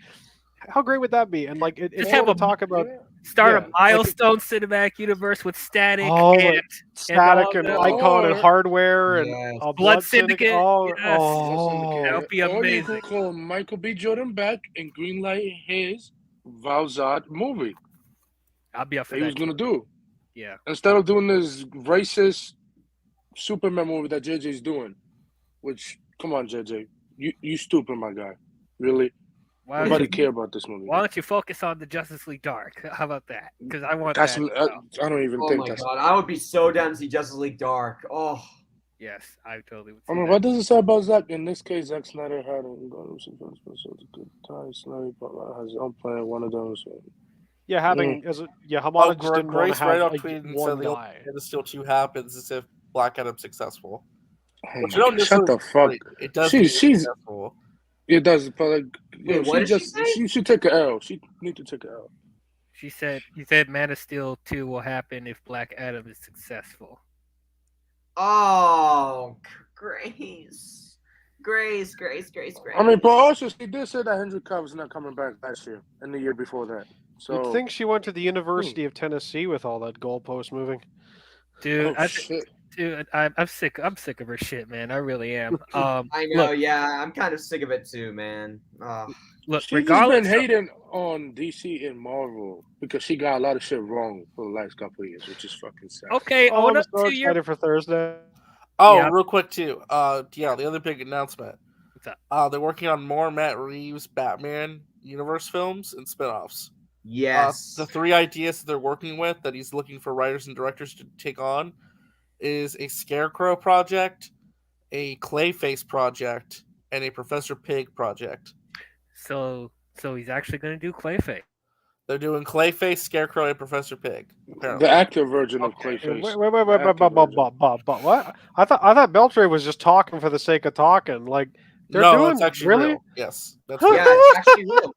how great would that be? And like, if Just you have want to a- talk about Start yeah, a milestone cinematic universe with Static Oh, and Static all and the- icon and Or- hardware and Yes. a Blood Syndicate, Oh, yes. oh. That would be Or you amazing. could call Michael B. Jordan back and greenlight his Valzad movie I'll be up for that he was that. gonna do Yeah. instead of doing this racist Superman movie that JJ's doing. Which, come on, JJ, you stupid, my guy. Really, Why don't, nobody you, care about this movie. why don't you focus on the Justice League Dark? How about that? Because I want That's that. I don't even Oh think my that's. god, I would be so down to see Justice League Dark. Oh, Yes, I totally would. I See mean, that. what does it say about Zack? In this case, Zack Snyder had a good time. Snyder has his own plan. One of those. Yeah, having as a Hamada Oh, just didn't want to Grace have right off like, tweeted and one said the only guy. way this still 2 happens is if Black Adam's successful. Oh Which my you don't God, shut the necessarily fuck. agree. It does She's- get she's- successful. It does, but like, Wait, what did she say? She should take an L. She need to take an L. She said, "You said Man of Steel 2 will happen if Black Adam is successful." oh, Grace. Grace. I mean, but also she did say that Henry Cavill's not coming back last year and the year before that. So You'd think she went to the University of Tennessee with all that goalpost moving. Dude, oh, shit. I'm sick. I'm sick of her shit, man. I really am. I know, Look, yeah, I'm kind of sick of it too, man. look. She's just Regardless, been hating on DC and Marvel because she got a lot of shit wrong for the last couple of years, which is fucking sad. okay. Oh, On I'm up so to your excited for Thursday. Oh, Yeah. real quick too. The other big announcement. What's up? They're working on more Matt Reeves Batman universe films and spin-offs. Yes. The 3 ideas that they're working with that he's looking for writers and directors to take on is a Scarecrow project, a Clayface project, and a Professor Pig project. So he's actually going to do Clayface. They're doing Clayface, Scarecrow, and Professor Pig. Apparently. The active version of Okay. Clayface. Wait, what? I thought Beltray was just talking for the sake of talking. Like, They're no, doing it's actually really. real. Yes, that's Huh? real. Yeah, it's actually real.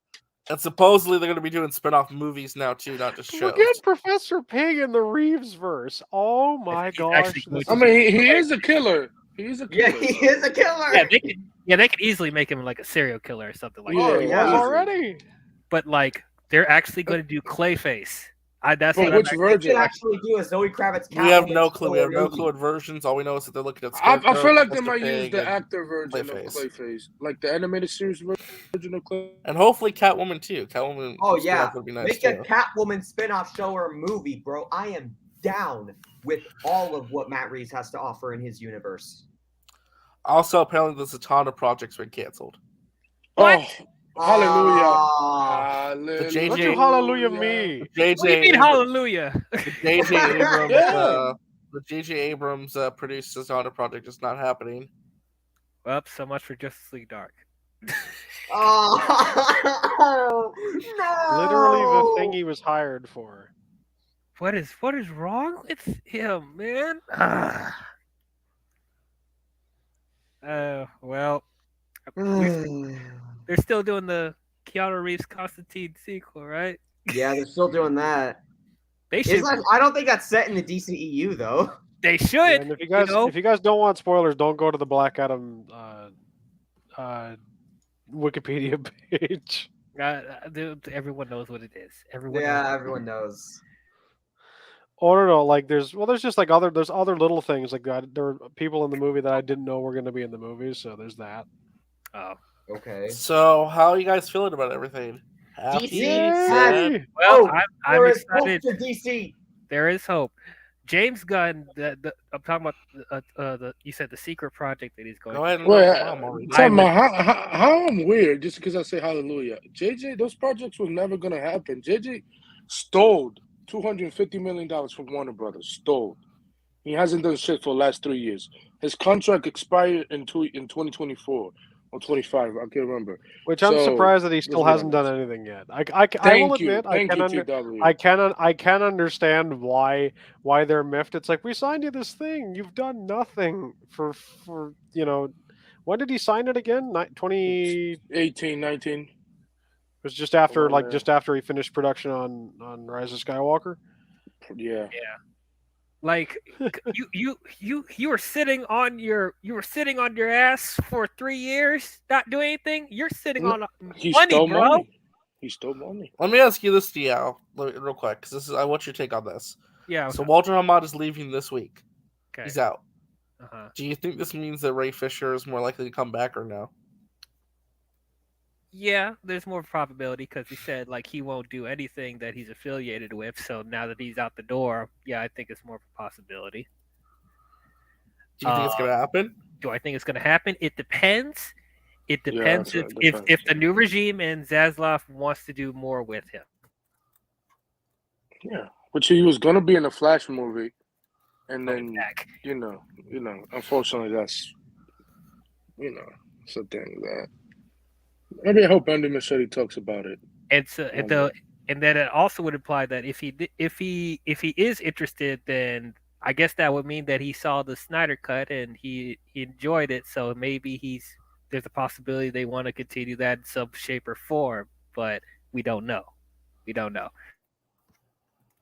And supposedly they're going to be doing spin-off movies now too, not just shows. Look at Professor Pig in the Reeves verse. Oh my He's gosh! actually This I is mean, he is a killer. He is a Yeah, killer. he is a killer. Yeah, they could easily make him like a serial killer or something like Oh, that. he yeah. was easy. already. But like they're actually going to do Clayface. That's But what which I'm They version? could actually do a Zoe Kravitz. We have Catwoman no clue. We have no movie. clue what versions. All we know is that they're looking at I Scarecrow, feel like they Mr. might use Pig, the and actor version Clayface. of Clayface, like the animated series version of Clayface. And hopefully Catwoman too. Catwoman. Oh spin-off yeah, would be nice make a too. Catwoman spin-off show or movie, bro. I am down with all of what Matt Reeves has to offer in his universe. Also, apparently the Zatanna project's been canceled. Oh, hallelujah! Ah. Hallelujah! The JJ What you hallelujah me? JJ What do you mean, Abrams, hallelujah? the JJ Abrams, Yeah. the JJ Abrams produced Zatanna project is not happening. Well, so much for Justice League Dark. Oh no! Literally the thing he was hired for. What is wrong with him, man? Well, they're still doing the Keanu Reeves Constantine sequel, right? Yeah, they're still doing that. They should. I don't think that's set in the DCEU though. They should. And if you know? if you guys don't want spoilers, don't go to the Black Adam Wikipedia page. Everyone knows what it is. Everyone. Yeah, knows. everyone knows. Oh no, like there's just like there's other little things like that. There were people in the movie that I didn't know were going to be in the movie, so there's that. Oh, Okay. So, how are you guys feeling about everything? Happy? DC. Sad? well, Oh, I'm there is hope excited. for DC. There is hope. James Gunn. I'm talking about you said the secret project that he's going. Go ahead and Wait, I'm already- tell me how I'm weird just because I say hallelujah. JJ, those projects were never gonna happen. JJ stole $250 million from Warner Brothers. Stole. He hasn't done shit for the last 3 years. His contract expired in 2024 or 25. I can't remember. Which I'm So, surprised that he still let's hasn't be done honest. anything yet. I will admit Thank you, TW. I can understand why they're miffed. It's like we signed you this thing, you've done nothing for when did he sign it again? 18, 19. It was just after Around there. just after he finished production on Rise of Skywalker. Yeah. Like you were sitting on your ass for 3 years, not doing anything. You're sitting on He money, stole bro. money. He stole money. Let me ask you this, Diao, real quick, because I want your take on this. Yeah. So Walter Hamad is leaving this week. Okay. He's out. Uh-huh. Do you think this means that Ray Fisher is more likely to come back or no? Yeah, there's more probability because he said like he won't do anything that he's affiliated with. So now that he's out the door, yeah, I think it's more of a possibility. Do you think it's going to happen? Do I think it's going to happen? It depends. It depends that's right, if depends. the new regime and Zaslav wants to do more with him. Yeah. Which he was gonna be in a Flash movie, and then Back. unfortunately that's it's a thing that maybe I hope Andy Machete talks about it. And so and then it also would imply that if he is interested, then I guess that would mean that he saw the Snyder cut and he enjoyed it. So maybe there's a possibility they want to continue that in some shape or form, but we don't know.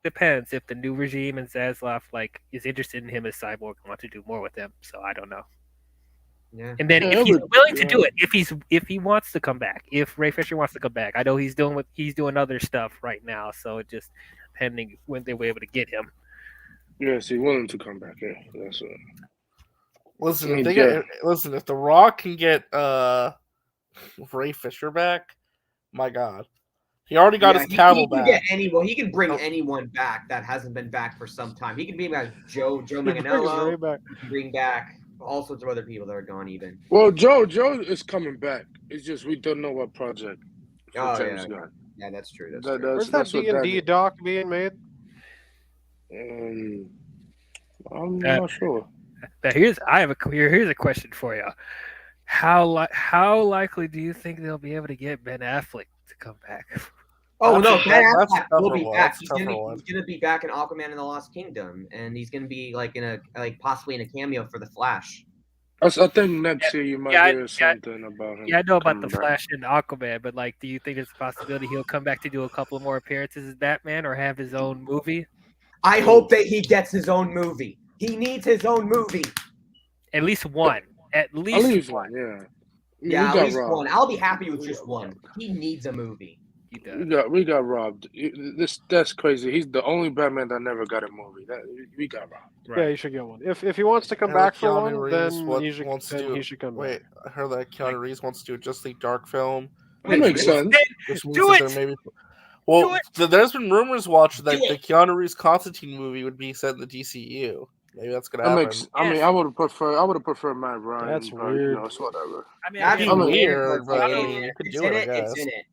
Depends if the new regime and Zaslav is interested in him as Cyborg and want to do more with him. So I don't know. Yeah. And then Yeah, if he's but- willing to yeah. do it, if he wants to come back, if Ray Fisher wants to come back, I know he's doing other stuff right now, so it just pending when they were able to get him. Yes, he's willing to come back. Yeah, that's it. Listen, I mean, if The Rock can get Ray Fisher back, my God. He already got his Cavill he can back. get anyone. He can bring anyone back that hasn't been back for some time. He can bring back Joe He brings Ray Manganiello. back. He can bring back all sorts of other people that are gone. Even. Well, Joe is coming back. It's just we don't know what project. for Oh, James yeah. Gunn. Yeah, that's true. That's That- true. Where's that that's what that D&D is. doc being made? I'm not sure. Now here's a question for you. How likely do you think they'll be able to get Ben Affleck to come back? Oh no, That's a- Ben that's a Affleck will tougher be one. back. That's a He's tougher gonna, one. he's gonna be back in Aquaman and the Lost Kingdom, and he's gonna be possibly in a cameo for the Flash. I think next year you might yeah, hear something about him. Yeah, I know about the coming back. Flash and Aquaman, but like, do you think there's a possibility he'll come back to do a couple more appearances as Batman or have his own movie? I hope that he gets his own movie. He needs his own movie. At least one. At At least least one. one, yeah. I mean, Yeah, we at got least robbed. one. I'll be happy with We just got one. robbed. He needs a movie. He does. We got robbed. That's crazy. He's the only Batman that never got a movie. We got robbed. Right. Yeah, he should get one. If he wants to come I heard back for Keanu one, Reeves then wants to he should come Wait, back. I heard that Keanu Reeves wants to do a Just League Dark film, That makes sense. which means Do that it! there may be. Well, there's been rumors watched that Do the it! Keanu Reeves Constantine movie would be set in the DCU. Maybe that's gonna That happen. makes. I mean, I would have preferred Matt Ryan. That's but, weird. You know, it's whatever. I mean, That'd again, be I mean, weird, but I Keanu- mean, you could it's do in it. I it. guess. It's in it.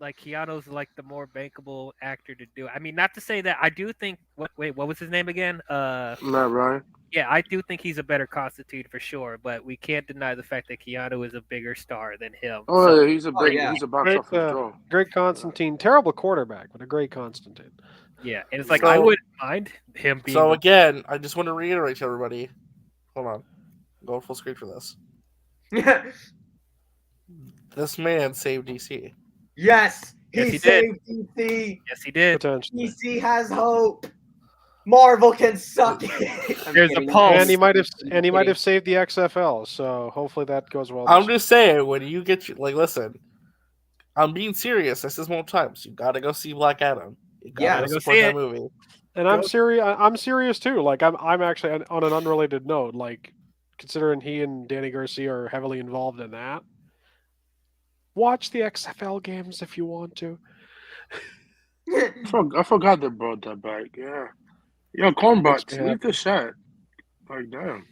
like Keanu's like the more bankable actor to do it. I mean, not to say that I do think. What was his name again? Matt Ryan. Yeah, I do think he's a better Constantine for sure, but we can't deny the fact that Keanu is a bigger star than him. Oh, So, yeah, he's a big. yeah. He's a box Great, office draw. great Constantine. Terrible quarterback, but a great Constantine. yeah, and it's like I So- wouldn't mind him being. So again, I just want to reiterate to everybody. Hold on, go full screen for this. This man saved DC. Yes, Yes, he he did. saved DC. yes, he did. Potentially. DC has hope. Marvel can suck it. I'm There's a kidding. pulse. And he might have kidding. saved the XFL, so hopefully that goes well. I'm this year. just saying, when you get listen, I'm being serious. I said this multiple times. You got to go see Black Adam. You Yeah, got to go support see that it. movie. And I'm serious. I'm serious too. Like I'm actually on an unrelated note. Like considering he and Danny Garcia are heavily involved in that. Watch the XFL games if you want to. I forgot they brought that back. Yeah. Yo, cornbutts, Yeah. leave the shot. Like damn.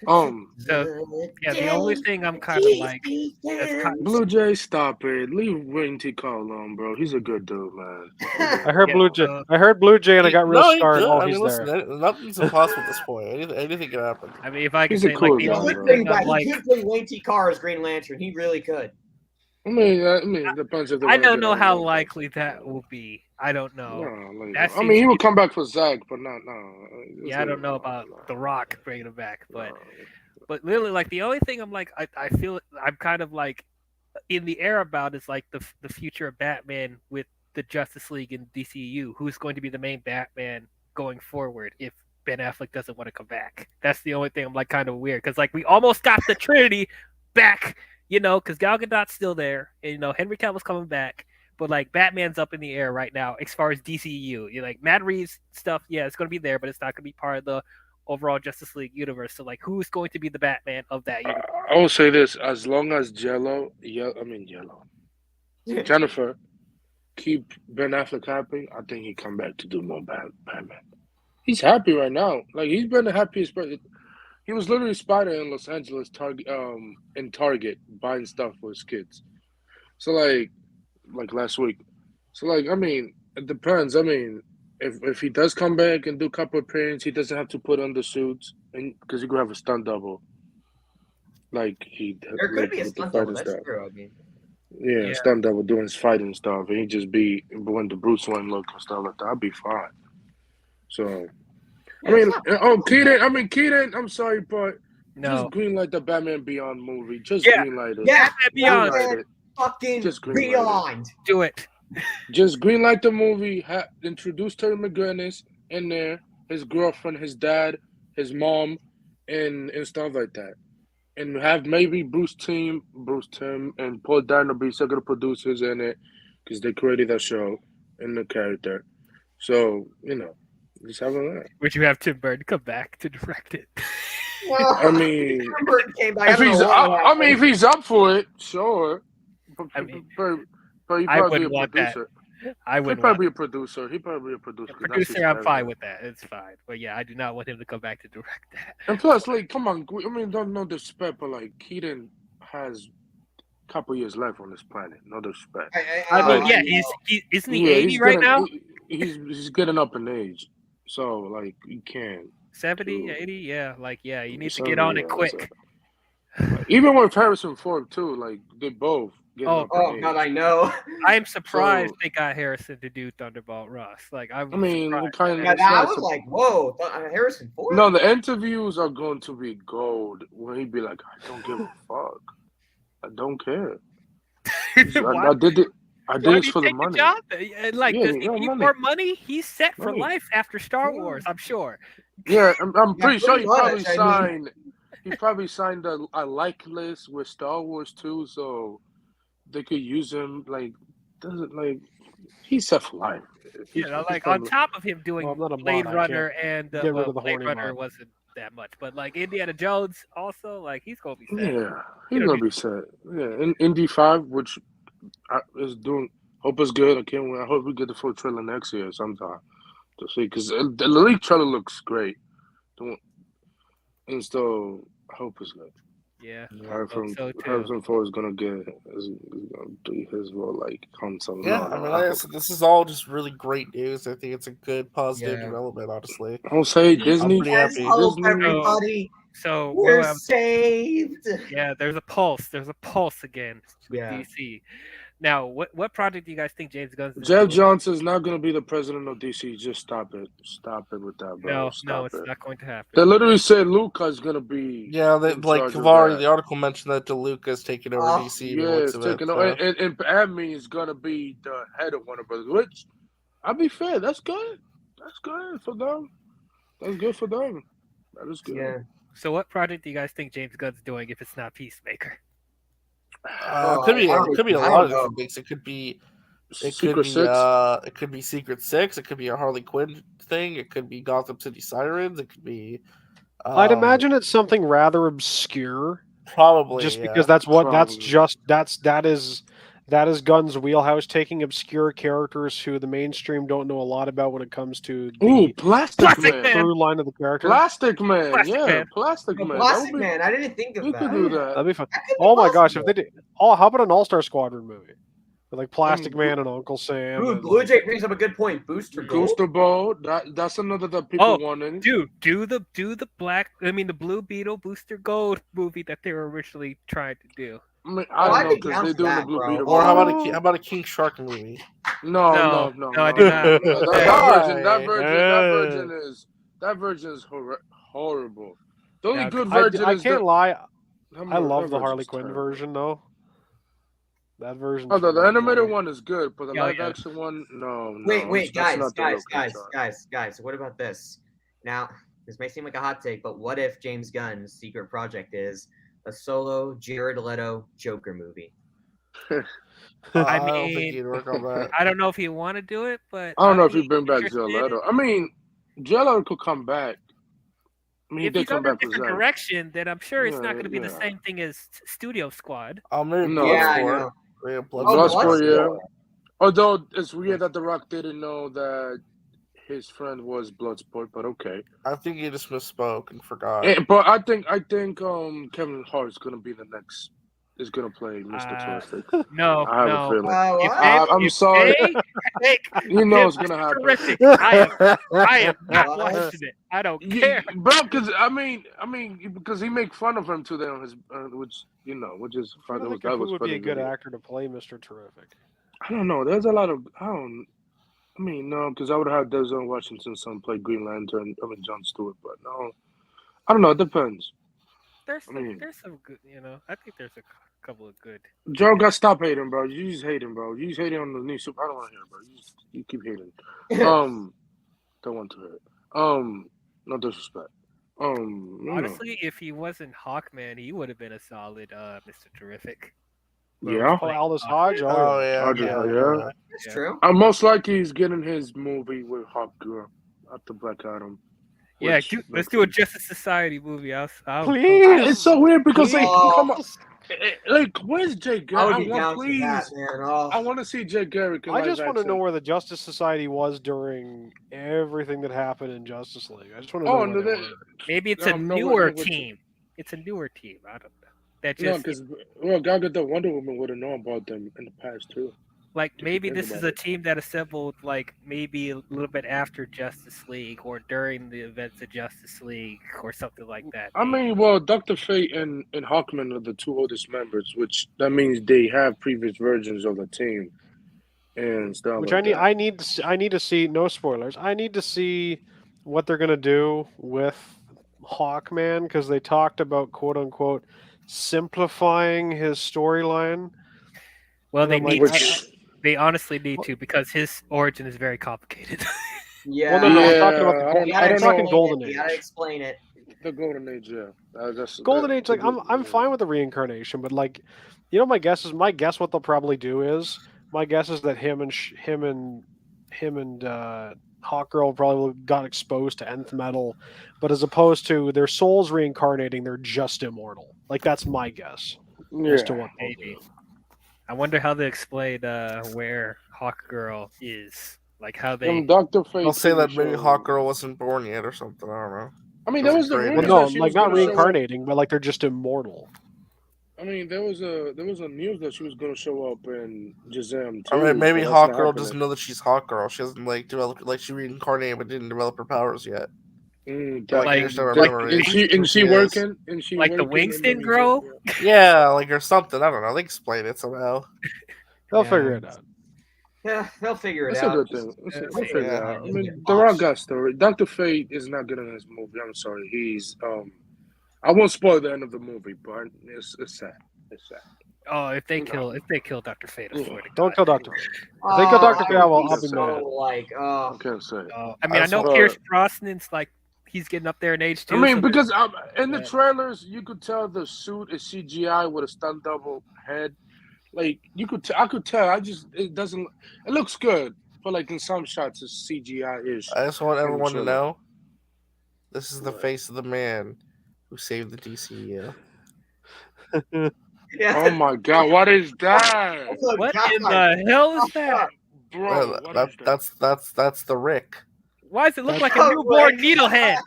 So yeah, the only thing I'm kind of like, that's kind Blue Jay, stop it. Leave Wayne T. Cole alone, bro. He's a good dude, man. I heard Yeah, Blue Jay. I heard Blue Jay, and I got real No, he scarred. good. Oh, I he's mean, listen, there. nothing's impossible at this point. Anything can happen. I mean, if I could He's a say cool like the guy, only bro. thing I'm He like, could bring Wayne T. Carr as Green Lantern. He really could. I mean, it depends if they I wanna don't get know him how or not. likely that will be. I don't know. No, like, That I seems mean, he to will be- come back for Zach, but no. Yeah, I don't know about The Rock bringing him back, but literally, like the only thing I'm like, I feel I'm kind of like in the air about is like the future of Batman with the Justice League and DCU. Who's going to be the main Batman going forward if Ben Affleck doesn't want to come back? That's the only thing I'm like kind of weird because like we almost got the Trinity back, you know, because Gal Gadot's still there, and you know Henry Cavill's coming back. But like Batman's up in the air right now as far as DCU. You're like Matt Reeves stuff, yeah, it's going to be there, but it's not going to be part of the overall Justice League universe. So like, who's going to be the Batman of that universe? I will say this: as long as Jennifer keep Ben Affleck happy, I think he come back to do more Batman. He's happy right now. Like he's been the happiest. He was literally Spider in Los Angeles, Target buying stuff for his kids. So like last week. So like I mean, it depends. I mean, if he does come back and do a couple appearances, he doesn't have to put on the suits, and because he could have a stunt double. Like he There could be a with the stunt double. fighting That's stuff. true. I mean, Yeah, stunt double doing his fighting stuff, and he just be when the Bruce Wayne look and stuff like that. I'd be fine. So, I mean, Keaton. I'm sorry, but No, just greenlight the Batman Beyond movie. Just Yeah. greenlight it. yeah, Batman Beyond, Greenlight it. fucking Just greenlight it. beyond. do it. Just greenlight the movie. Introduce Terry McGinnis in there, his girlfriend, his dad, his mom, and stuff like that. And have maybe Bruce Timm, and Paul Dano be second producers in it because they created that show and the character. So, you know, just having that. Would you have Tim Burton come back to direct it? I mean, Tim Burton came back. if he's up for it, sure. But I mean, he I probably be a wouldn't want that. producer. I He'd would probably be a producer. He'd probably be a producer. 'cause that's his producer. I'm fine character. with that. It's fine. But yeah, I do not want him to come back to direct that. And plus, like, come on. I mean, don't no disrespect, but like, Keaton has a couple years left on this planet. No disrespect. I mean, yeah, know. isn't he Yeah, 80 right now? He's getting up in age, so like, you can't. 70, True. 80, yeah, like you need to 70, get on it yeah, quick. Even with Harrison Ford too, like they both getting Oh, up in Oh age. God, I know. I am surprised So- they got Harrison to do Thunderbolt Ross. Like I'm I mean, surprised. kind of. Yeah, It's I not was sup- like, whoa, Harrison Ford. No, the interviews are going to be gold. When he be like, I don't give a fuck. I don't care. Why- I did it. I did Why this did he for the take the money. job? And like, Yeah, does he he got need money. more money? He's set for Money. life after Star Yeah. Wars, I'm sure. Yeah, I'm Yeah, pretty sure pretty he much, probably I mean- signed. He probably signed a like list with Star Wars too, so they could use him. Like, doesn't like he's set for life. You know, He's like from- on top of him doing Well, I'm not a Blade mod, I can't Runner and get rid well, of the Blade horny Runner mod. wasn't that much, but like Indiana Jones also, like he's gonna be set. Yeah, he's don't gonna need- be set. Yeah, in Indy 5, which is doing. Hope it's good. I can't wait. I hope we get the full trailer next year sometime to see because the leak trailer looks great. And so I hope it's good. Yeah, Harrison so too. Harrison Ford is gonna is gonna do his role like Han Solo. Yeah, I mean, like I said, this is all just really great news. I think it's a good, positive Yeah. development, honestly. Don't say Disney. pretty happy. Hope, Disney. everybody. So We're well, saved. yeah, there's a pulse. There's a pulse again. With Yeah. DC. Now, what project do you guys think James Gunn's Jeff doing? Johnson is not gonna be the president of DC. Just stop it. Stop it with that, bro. No, Stop it's it. not going to happen. They literally said Luca's gonna be. Yeah, in like charge of Kavari, that. the article mentioned that DeLuca's taking over Oh, DC. Yeah, looks it's of it, taking so- over, and Admin is gonna be the head of Warner Brothers. Which, I'll be fair, that's good. That's good for them. That's good for them. That is good. Yeah. So, what project do you guys think James Gunn's doing if it's not Peacemaker? Oh, Could be I a don't lot know. of different things. It could be Secret Six. it could be Secret Six. It could be a Harley Quinn thing. It could be Gotham City Sirens. It could be. I'd imagine it's something rather obscure, probably just yeah. because Probably. that is Gunn's wheelhouse, taking obscure characters who the mainstream don't know a lot about when it comes to the Ooh, Plastic Plastic Man. Man. through line of the character. Plastic Man. Plastic Yeah, Man. Plastic Well, Man. Plastic That would be, Man, I didn't think of we that. could do that. That'd be fun. That could be Oh my gosh, if possible. they did, how about an All-Star Squadron movie with like Plastic Man and Uncle Sam? Ooh, and, Blue like, Jay brings up a good point. Booster Gold. Booster Ball. That's another that people Oh, wanted. Dude, do the the Blue Beetle Booster Gold movie that they were originally trying to do. I mean, Oh, I I'd don't know be because down they're for doing that, the Blue bro. Beetle. Or how movie. about a King Shark movie? No, I do not. That version is horrible. The only Now, good I version is can't lie. that I love that the Harley version's Quinn terrible. version though. That version. Oh, the animated one is good, but the Yeah, live yeah. action one, no. Wait, that's guys, not the real King Shark. guys. What about this? Now, this may seem like a hot take, but what if James Gunn's secret project is a solo Jared Leto Joker movie? I I don't think mean- he'd work on that. I don't know if you want to do it, but I don't know I'd if you be bring back interested Jared Leto. in- I mean, Jared Leto could come back. I mean, If they he's come under a back different possessed. direction, then I'm sure it's Yeah, not going to be the yeah. same thing as Studio Squad. Maybe No. Yeah, I Bloodsport. know. Maybe Oh, Bloodsport, yeah. Bloodsport. Although it's weird that The Rock didn't know that his friend was Bloodsport, but okay. I think he just misspoke and forgot. But I think Kevin Hart's gonna be the next. Is gonna play Mr. Terrific. No, I have a no. feeling. What? I'm sorry. You know it's him gonna Mr. happen. Terrific. I am not What? watching it. I don't care. Bro, because I mean, because he make fun of him today on his, which is I fun. think That who was would be funny a to good me. actor to play Mr. Terrific? I don't know. There's a lot of no, because I would have had Denzel Washington son play Green Lantern. I mean Jon Stewart, but no, I don't know. It depends. There's I mean- some good, I think there's a couple of good. Joe, got stop hating, bro. You just hating, bro. You just hating on the new super. I don't want to hear, it, bro. You keep hating. Don't want to hear it. No disrespect. Honestly, if he wasn't Hawkman, he would have been a solid Mr. Terrific. Yeah. Oh, Aldous Hodge. Oh yeah, Hodge, yeah. That's Yeah. true. Most likely he's getting his movie with Hawk Girl after Black Adam. Yeah, which let's makes do a sense. Justice Society movie. I'll Please. It's so weird because like, Oh. come on, like where's Jay I Garrick? would be down for that, man. Oh. I want to see Jay Garrick. in I live just want to know action. where the Justice Society was during everything that happened in Justice League. I just want to know Oh, where no, they they- were. Maybe it's No, a no, newer what- team. It's a newer team. I don't know. That No, just because Gal Gadot Wonder Woman would have known about them in the past too. Like you maybe think this is about a it. team that assembled like maybe a little bit after Justice League or during the events of Justice League or something like that. I Maybe. mean, well, Dr. Fate and Hawkman are the two oldest members, which that means they have previous versions of the team and stuff Which like that. I need to see. No spoilers. I need to see what they're gonna do with Hawkman because they talked about quote unquote simplifying his storyline. Well, And they I'm like, need to. Which, They honestly need to because his origin is very complicated. Yeah. well, no, I'm talking yeah, about the I gold, don't, You I gotta I'm don't talking explain know Golden it. You gotta Age. explain it. the Golden Age. Yeah, Golden Age, like I'm yeah. fine with the reincarnation, but like, you know, my guess what they'll probably do is my guess is that him and Hawkgirl probably got exposed to nth metal, but as opposed to their souls reincarnating, they're just immortal. Like that's my guess as to Yeah. what they'll Maybe. do. I wonder how they explain where Hawkgirl is. Like how they. Dr. They'll Fate say TV that maybe show. Hawkgirl wasn't born yet or something. I don't know. I mean, there was the Great. Well, rumors no, that she like was not going to show up. reincarnating, but like they're just immortal. I mean, there was a news that she was going to show up in Shazam I too. mean, maybe but that's not Hawkgirl doesn't happening. know that she's Hawkgirl. She hasn't like developed, like she reincarnated but didn't develop her powers yet. That, Like just her that, memories. and she Who is. working? And she Like the working wings in the didn't grow? museum? Yeah, like or something. I don't know. They explain it somehow. They'll Yeah. figure it out. Yeah, they'll figure it That's out. a good thing. We'll Just- figure it Yeah. out. I Just mean, get the Rock lost. got story. Dr. Fate is not good in this movie. I'm sorry. He's I won't spoil the end of the movie, but it's sad. It's sad. Oh, if they kill Dr. Fate, I swear to God. Don't kill Dr. Fate. Oh, they kill Dr. I Fate, would I'll be be so mad. like, I can't say it. I mean, I know But- Pierce Brosnan's like he's getting up there in age too. I mean, so because in the Yeah. trailers, you could tell the suit is CGI with a stunt double head. Like I could tell. It doesn't. It looks good, but like in some shots, it's CGI-ish. I just want in the everyone to trailer. know this is the What? face of the man who saved the DCU. yeah. Oh my God! What is that, Oh, what God. in the hell is that? bro? Well, What is that? that's the Rick. Why does it look like a Oh, newborn right. needlehead?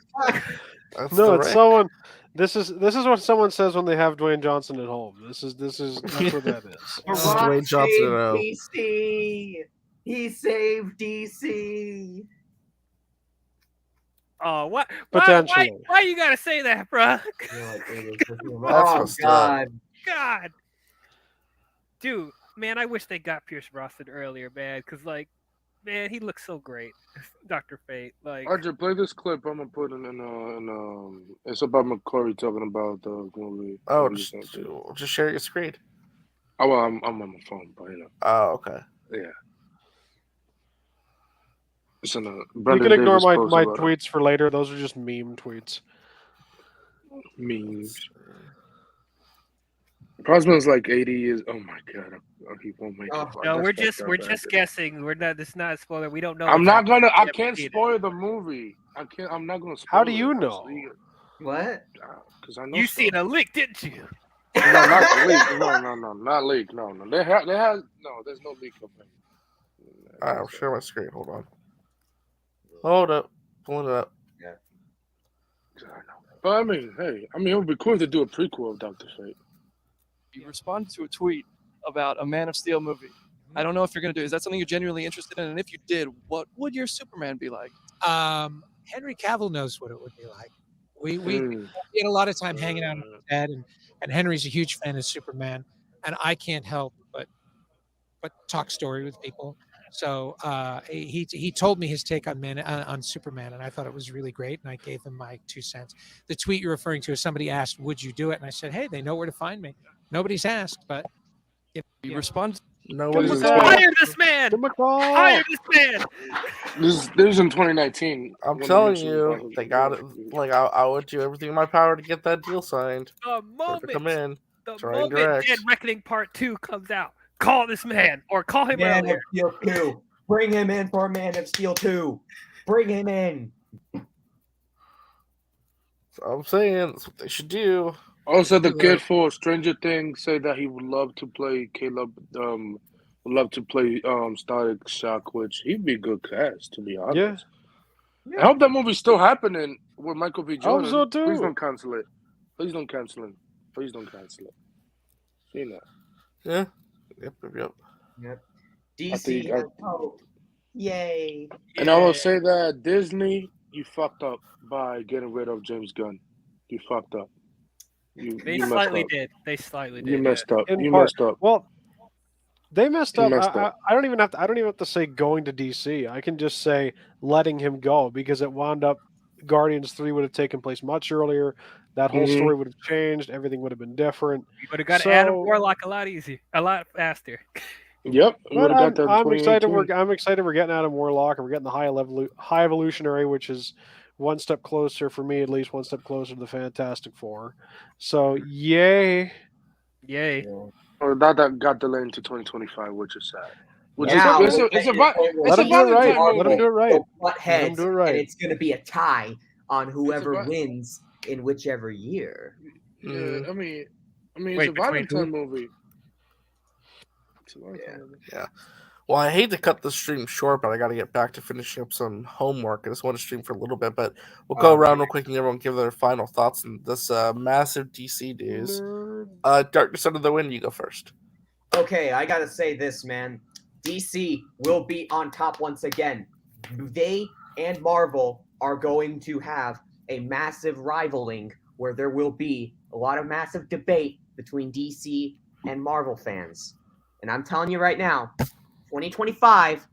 That's No, the it's Rick. someone. This is what someone says when they have Dwayne Johnson at home. That's what that is. The This is Rock Dwayne Johnson at home. saved DC. He saved DC. Oh, what? Potentially. Why you gotta say that, bro? Oh messed up. God. God, dude, man, I wish they got Pierce Brosnan earlier, man, because like, man, he looks so great, Dr. Fate. Like, RJ, play this clip. I'm gonna put it it's about McCory talking about the movie. Oh, movie just something. share your screen. Oh, well, I'm on my phone, but Oh, okay. yeah. It's in You Brendan can ignore Davis my post my about it. tweets for later. Those are just meme tweets. Memes. Brosnan's like 80 years. Oh my God! He won't make it. no, we're That's just bad. guessing. We're not. This is not a spoiler. We don't know. I'm not gonna. I We haven't can't seen it. spoil the movie. I'm not gonna. Spoil How do it. you I'm know? What? Because I know. You stuff. seen a leak, didn't you? No, not leak. No, not leak. No. They have. No, there's no leak of it. I'll share my screen. Hold on. Hold up. Pulling it up. But I mean, hey, it would be cool to do a prequel of Dr. Fate. You responded to a tweet about a Man of Steel movie. I don't know if you're going to do. Is that something you're genuinely interested in? And if you did, what would your Superman be like? Henry Cavill knows what it would be like. We had a lot of time hanging out with Dad, and Henry's a huge fan of Superman, and I can't help but talk story with people. So he told me his take on Superman, and I thought it was really great, and I gave him my 2 cents. The tweet you're referring to, somebody asked, "Would you do it?" And I said, "Hey, they know where to find me." Nobody's asked, but you respond. Nobody's Hire this man. Tim McCall. Hire this man. This is in 2019. I'm When telling the you, they got it. Like I would do everything in my power to get that deal signed. The To come moment, in. the try and moment direct. Dead Reckoning Part 2 comes out, call this man or call him Man earlier. of Steel 2. Bring him in for Man of Steel 2. Bring him in. So I'm saying that's what they should do. Also, the kid for Stranger Things said that he would love to play Caleb. Would love to play Static Shock, which he'd be a good cast, to be honest. Yeah. I hope that movie's still happening with Michael B. I hope Jordan. so, too. Please don't cancel it. Please don't cancel it. Please don't cancel it. See that? Yeah. Yep. Yep. DC has hope. Yay. And I will say that Disney, you fucked up by getting rid of James Gunn. You fucked up. They You messed slightly up. did. They slightly You did. messed up. In You part. messed up. Well, they messed You up. messed up. I don't even have to. I don't even have to say going to DC. I can just say letting him go because it wound up. Guardians 3 would have taken place much earlier. That whole Mhm. story would have changed. Everything would have been different. We would have got Adam So, Warlock a lot easier, a lot faster. Yep. We but would have got that in I'm excited. 2018. I'm excited. We're getting Adam Warlock, and we're getting the high evolutionary, which is one step closer for me, at least one step closer to the Fantastic Four. So yay! Yay. Or that got delayed into 2025, which is sad. Which That's Now, is okay. it's a Let him do it right. Let him do it right. They'll butt Let him heads, do it and right. it's going to be a tie on whoever vi- wins in whichever year. Yeah, I mean, it's Wait, a between Valentine who? movie. It's a Valentine movie. Yeah. Well, I hate to cut the stream short, but I got to get back to finishing up some homework. I just want to stream for a little bit, but we'll go around real quick and everyone give their final thoughts on this massive DC news. Darkness Under the Wind, you go first. Okay, I gotta say this, man. DC will be on top once again. They and Marvel are going to have a massive rivaling where there will be a lot of massive debate between DC and Marvel fans. And I'm telling you right now, 2025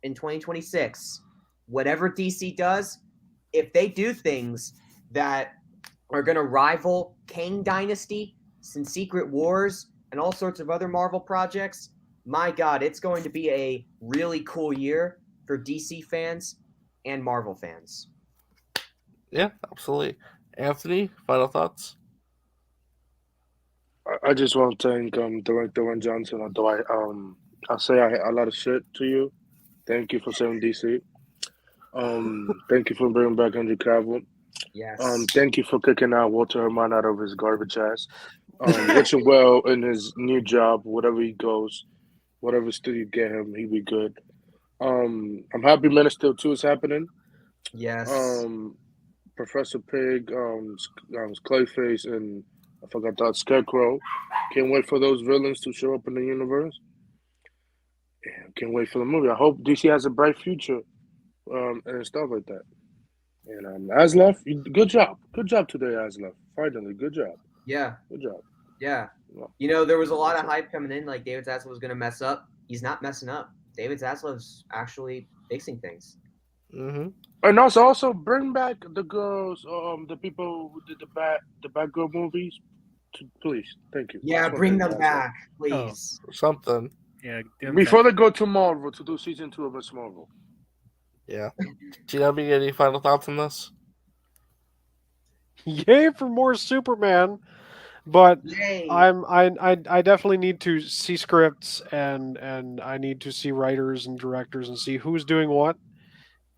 and 2026, whatever DC does, if they do things that are going to rival Kang Dynasty, some Secret Wars, and all sorts of other Marvel projects, my God, it's going to be a really cool year for DC fans and Marvel fans. Yeah, absolutely. Anthony, final thoughts? I just want to thank Director Dwayne Johnson. Although I say a lot of shit to you. Thank you for saving DC. Thank you for bringing back Henry Cavill. Yes. Thank you for kicking out Walter Herman out of his garbage ass. Wish him well in his new job, whatever he goes, whatever studio get him, he'll be good. I'm happy Man of Steel 2 is happening. Yes. Professor Pig, Clayface, and I forgot that Scarecrow. Can't wait for those villains to show up in the universe. Yeah, can't wait for the movie. I hope DC has a bright future, and stuff like that. And Aslov, good job today, Aslov. Finally, good job. Yeah. Good job. Yeah. You know, there was a lot of hype coming in, like David Zaslav was going to mess up. He's not messing up. David Zaslav's actually fixing things. Mm-hmm. And also bring back the girls, the people who did the Batgirl movies. Please, thank you. Yeah, bring them back, please. Something. Yeah. Before they go to Marvel to do season 2 of Miss Marvel. Yeah. GW, any final thoughts on this? Yay for more Superman, but Yay. I definitely need to see scripts and I need to see writers and directors and see who's doing what,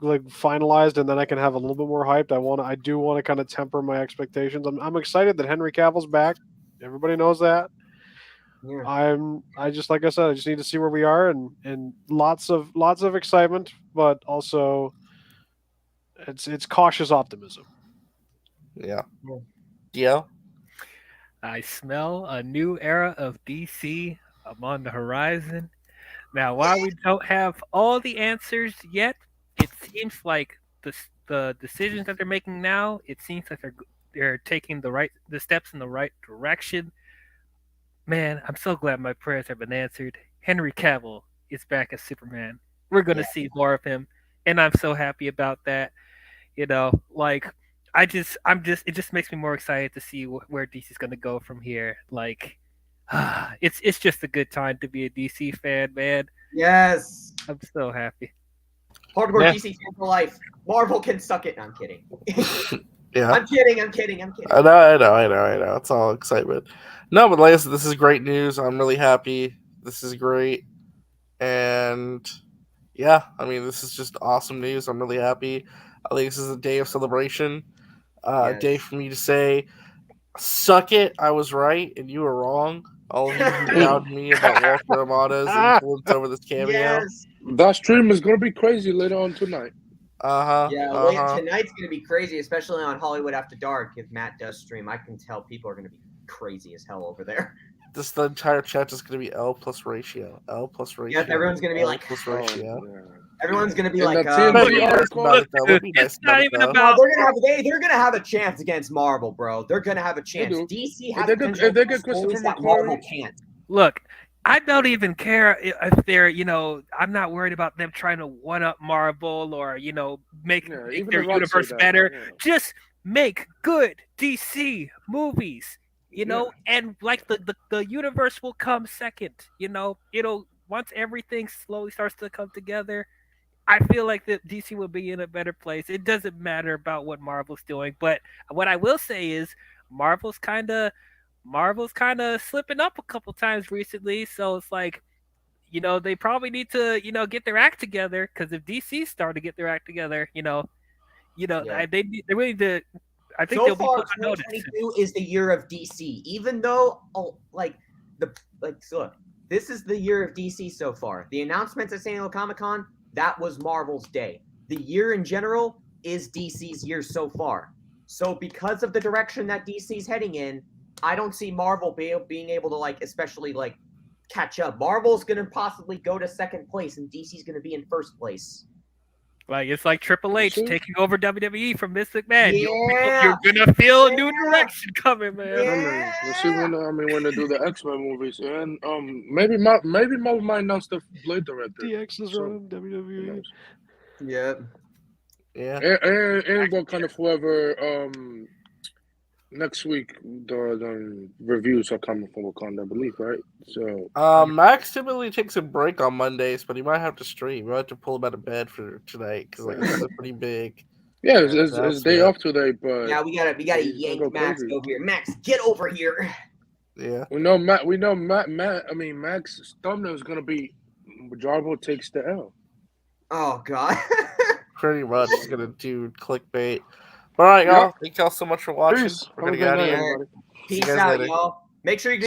like finalized, and then I can have a little bit more hype. I do want to kind of temper my expectations. I'm excited that Henry Cavill's back. Everybody knows that. Yeah. I just, like I said, I just need to see where we are and lots of excitement, but also it's cautious optimism. Yeah. Yeah. I smell a new era of DC on the horizon. Now, while we don't have all the answers yet, it seems like the decisions that they're making now, it seems like they're taking the steps in the right direction. Man, I'm so glad my prayers have been answered. Henry Cavill is back as Superman. We're gonna see more of him, and I'm so happy about that. You know, like it just makes me more excited to see where DC's gonna go from here. Like, it's just a good time to be a DC fan, man. Yes. I'm so happy. Hardcore DC fan for life. Marvel can suck it. No, I'm kidding. Yeah. I'm kidding. I know. It's all excitement. No, but like I said, this is great news. I'm really happy. This is great. And yeah, I mean, this is just awesome news. I'm really happy. I think this is a day of celebration. A day for me to say, suck it, I was right and you were wrong. All of you who doubted me about Walter Amada's influence over this cameo. Yes. That stream is going to be crazy later on tonight. Yeah, tonight's going to be crazy, especially on Hollywood After Dark. If Matt does stream, I can tell people are going to be crazy as hell over there. the entire chat is going to be L plus ratio. L plus ratio. Yep, everyone's gonna be L like, plus Oh, ratio. man. everyone's gonna be In like, the TMZ That'd be nice article, about it, though. That'd be nice It's not about it, even though. about. they're gonna have a chance against Marvel, bro. They're gonna have a chance. do. DC If has they get- potential if they for get stories Christopher that Marvel McQuarrie- can't. Look, I don't even care if they're, I'm not worried about them trying to one up Marvel or, make Yeah, make even their The Rock said universe that, better. yeah. Just make good DC movies, Yeah. and like the universe will come second, it'll once everything slowly starts to come together. I feel like that DC will be in a better place. It doesn't matter about what Marvel's doing, but what I will say is Marvel's kind of slipping up a couple times recently. So it's like, they probably need to, get their act together. Because if DC start to get their act together, Yeah. they really need to. I think So they'll be far, put on notice. 2022 is the year of DC. Even though, look, this is the year of DC so far. The announcements at San Diego Comic-Con, that was Marvel's day. The year in general is DC's year so far. So because of the direction that DC's heading in, I don't see Marvel being able to, especially, catch up. Marvel's going to possibly go to second place, and DC's going to be in first place. Like it's like Triple H See? taking over WWE from Vince McMahon. Yeah. You're gonna feel a Yeah. new direction coming, man. Yeah. We'll see when they do the X-Men movies, and maybe Marvel might announce the Blade director. DX is So, running WWE. Yeah. Yeah. And what kind of whoever next week the reviews are coming from Wakanda, I believe, right? So Max typically takes a break on Mondays, but he might have to stream. We might have to pull him out of bed for tonight because it's a pretty big. yeah, it's day off today, but Yeah, we gotta He's yank gonna go Max crazy. over here. Max, get over here. Yeah. we know Max thumbnail is gonna be Jarbo takes the L. Oh God. Pretty much is gonna do clickbait. All right, y'all. Thank y'all so much for watching. Peace. We're Have gonna a get good out of night, here. everybody. See you Peace guys out, later. y'all. Make sure you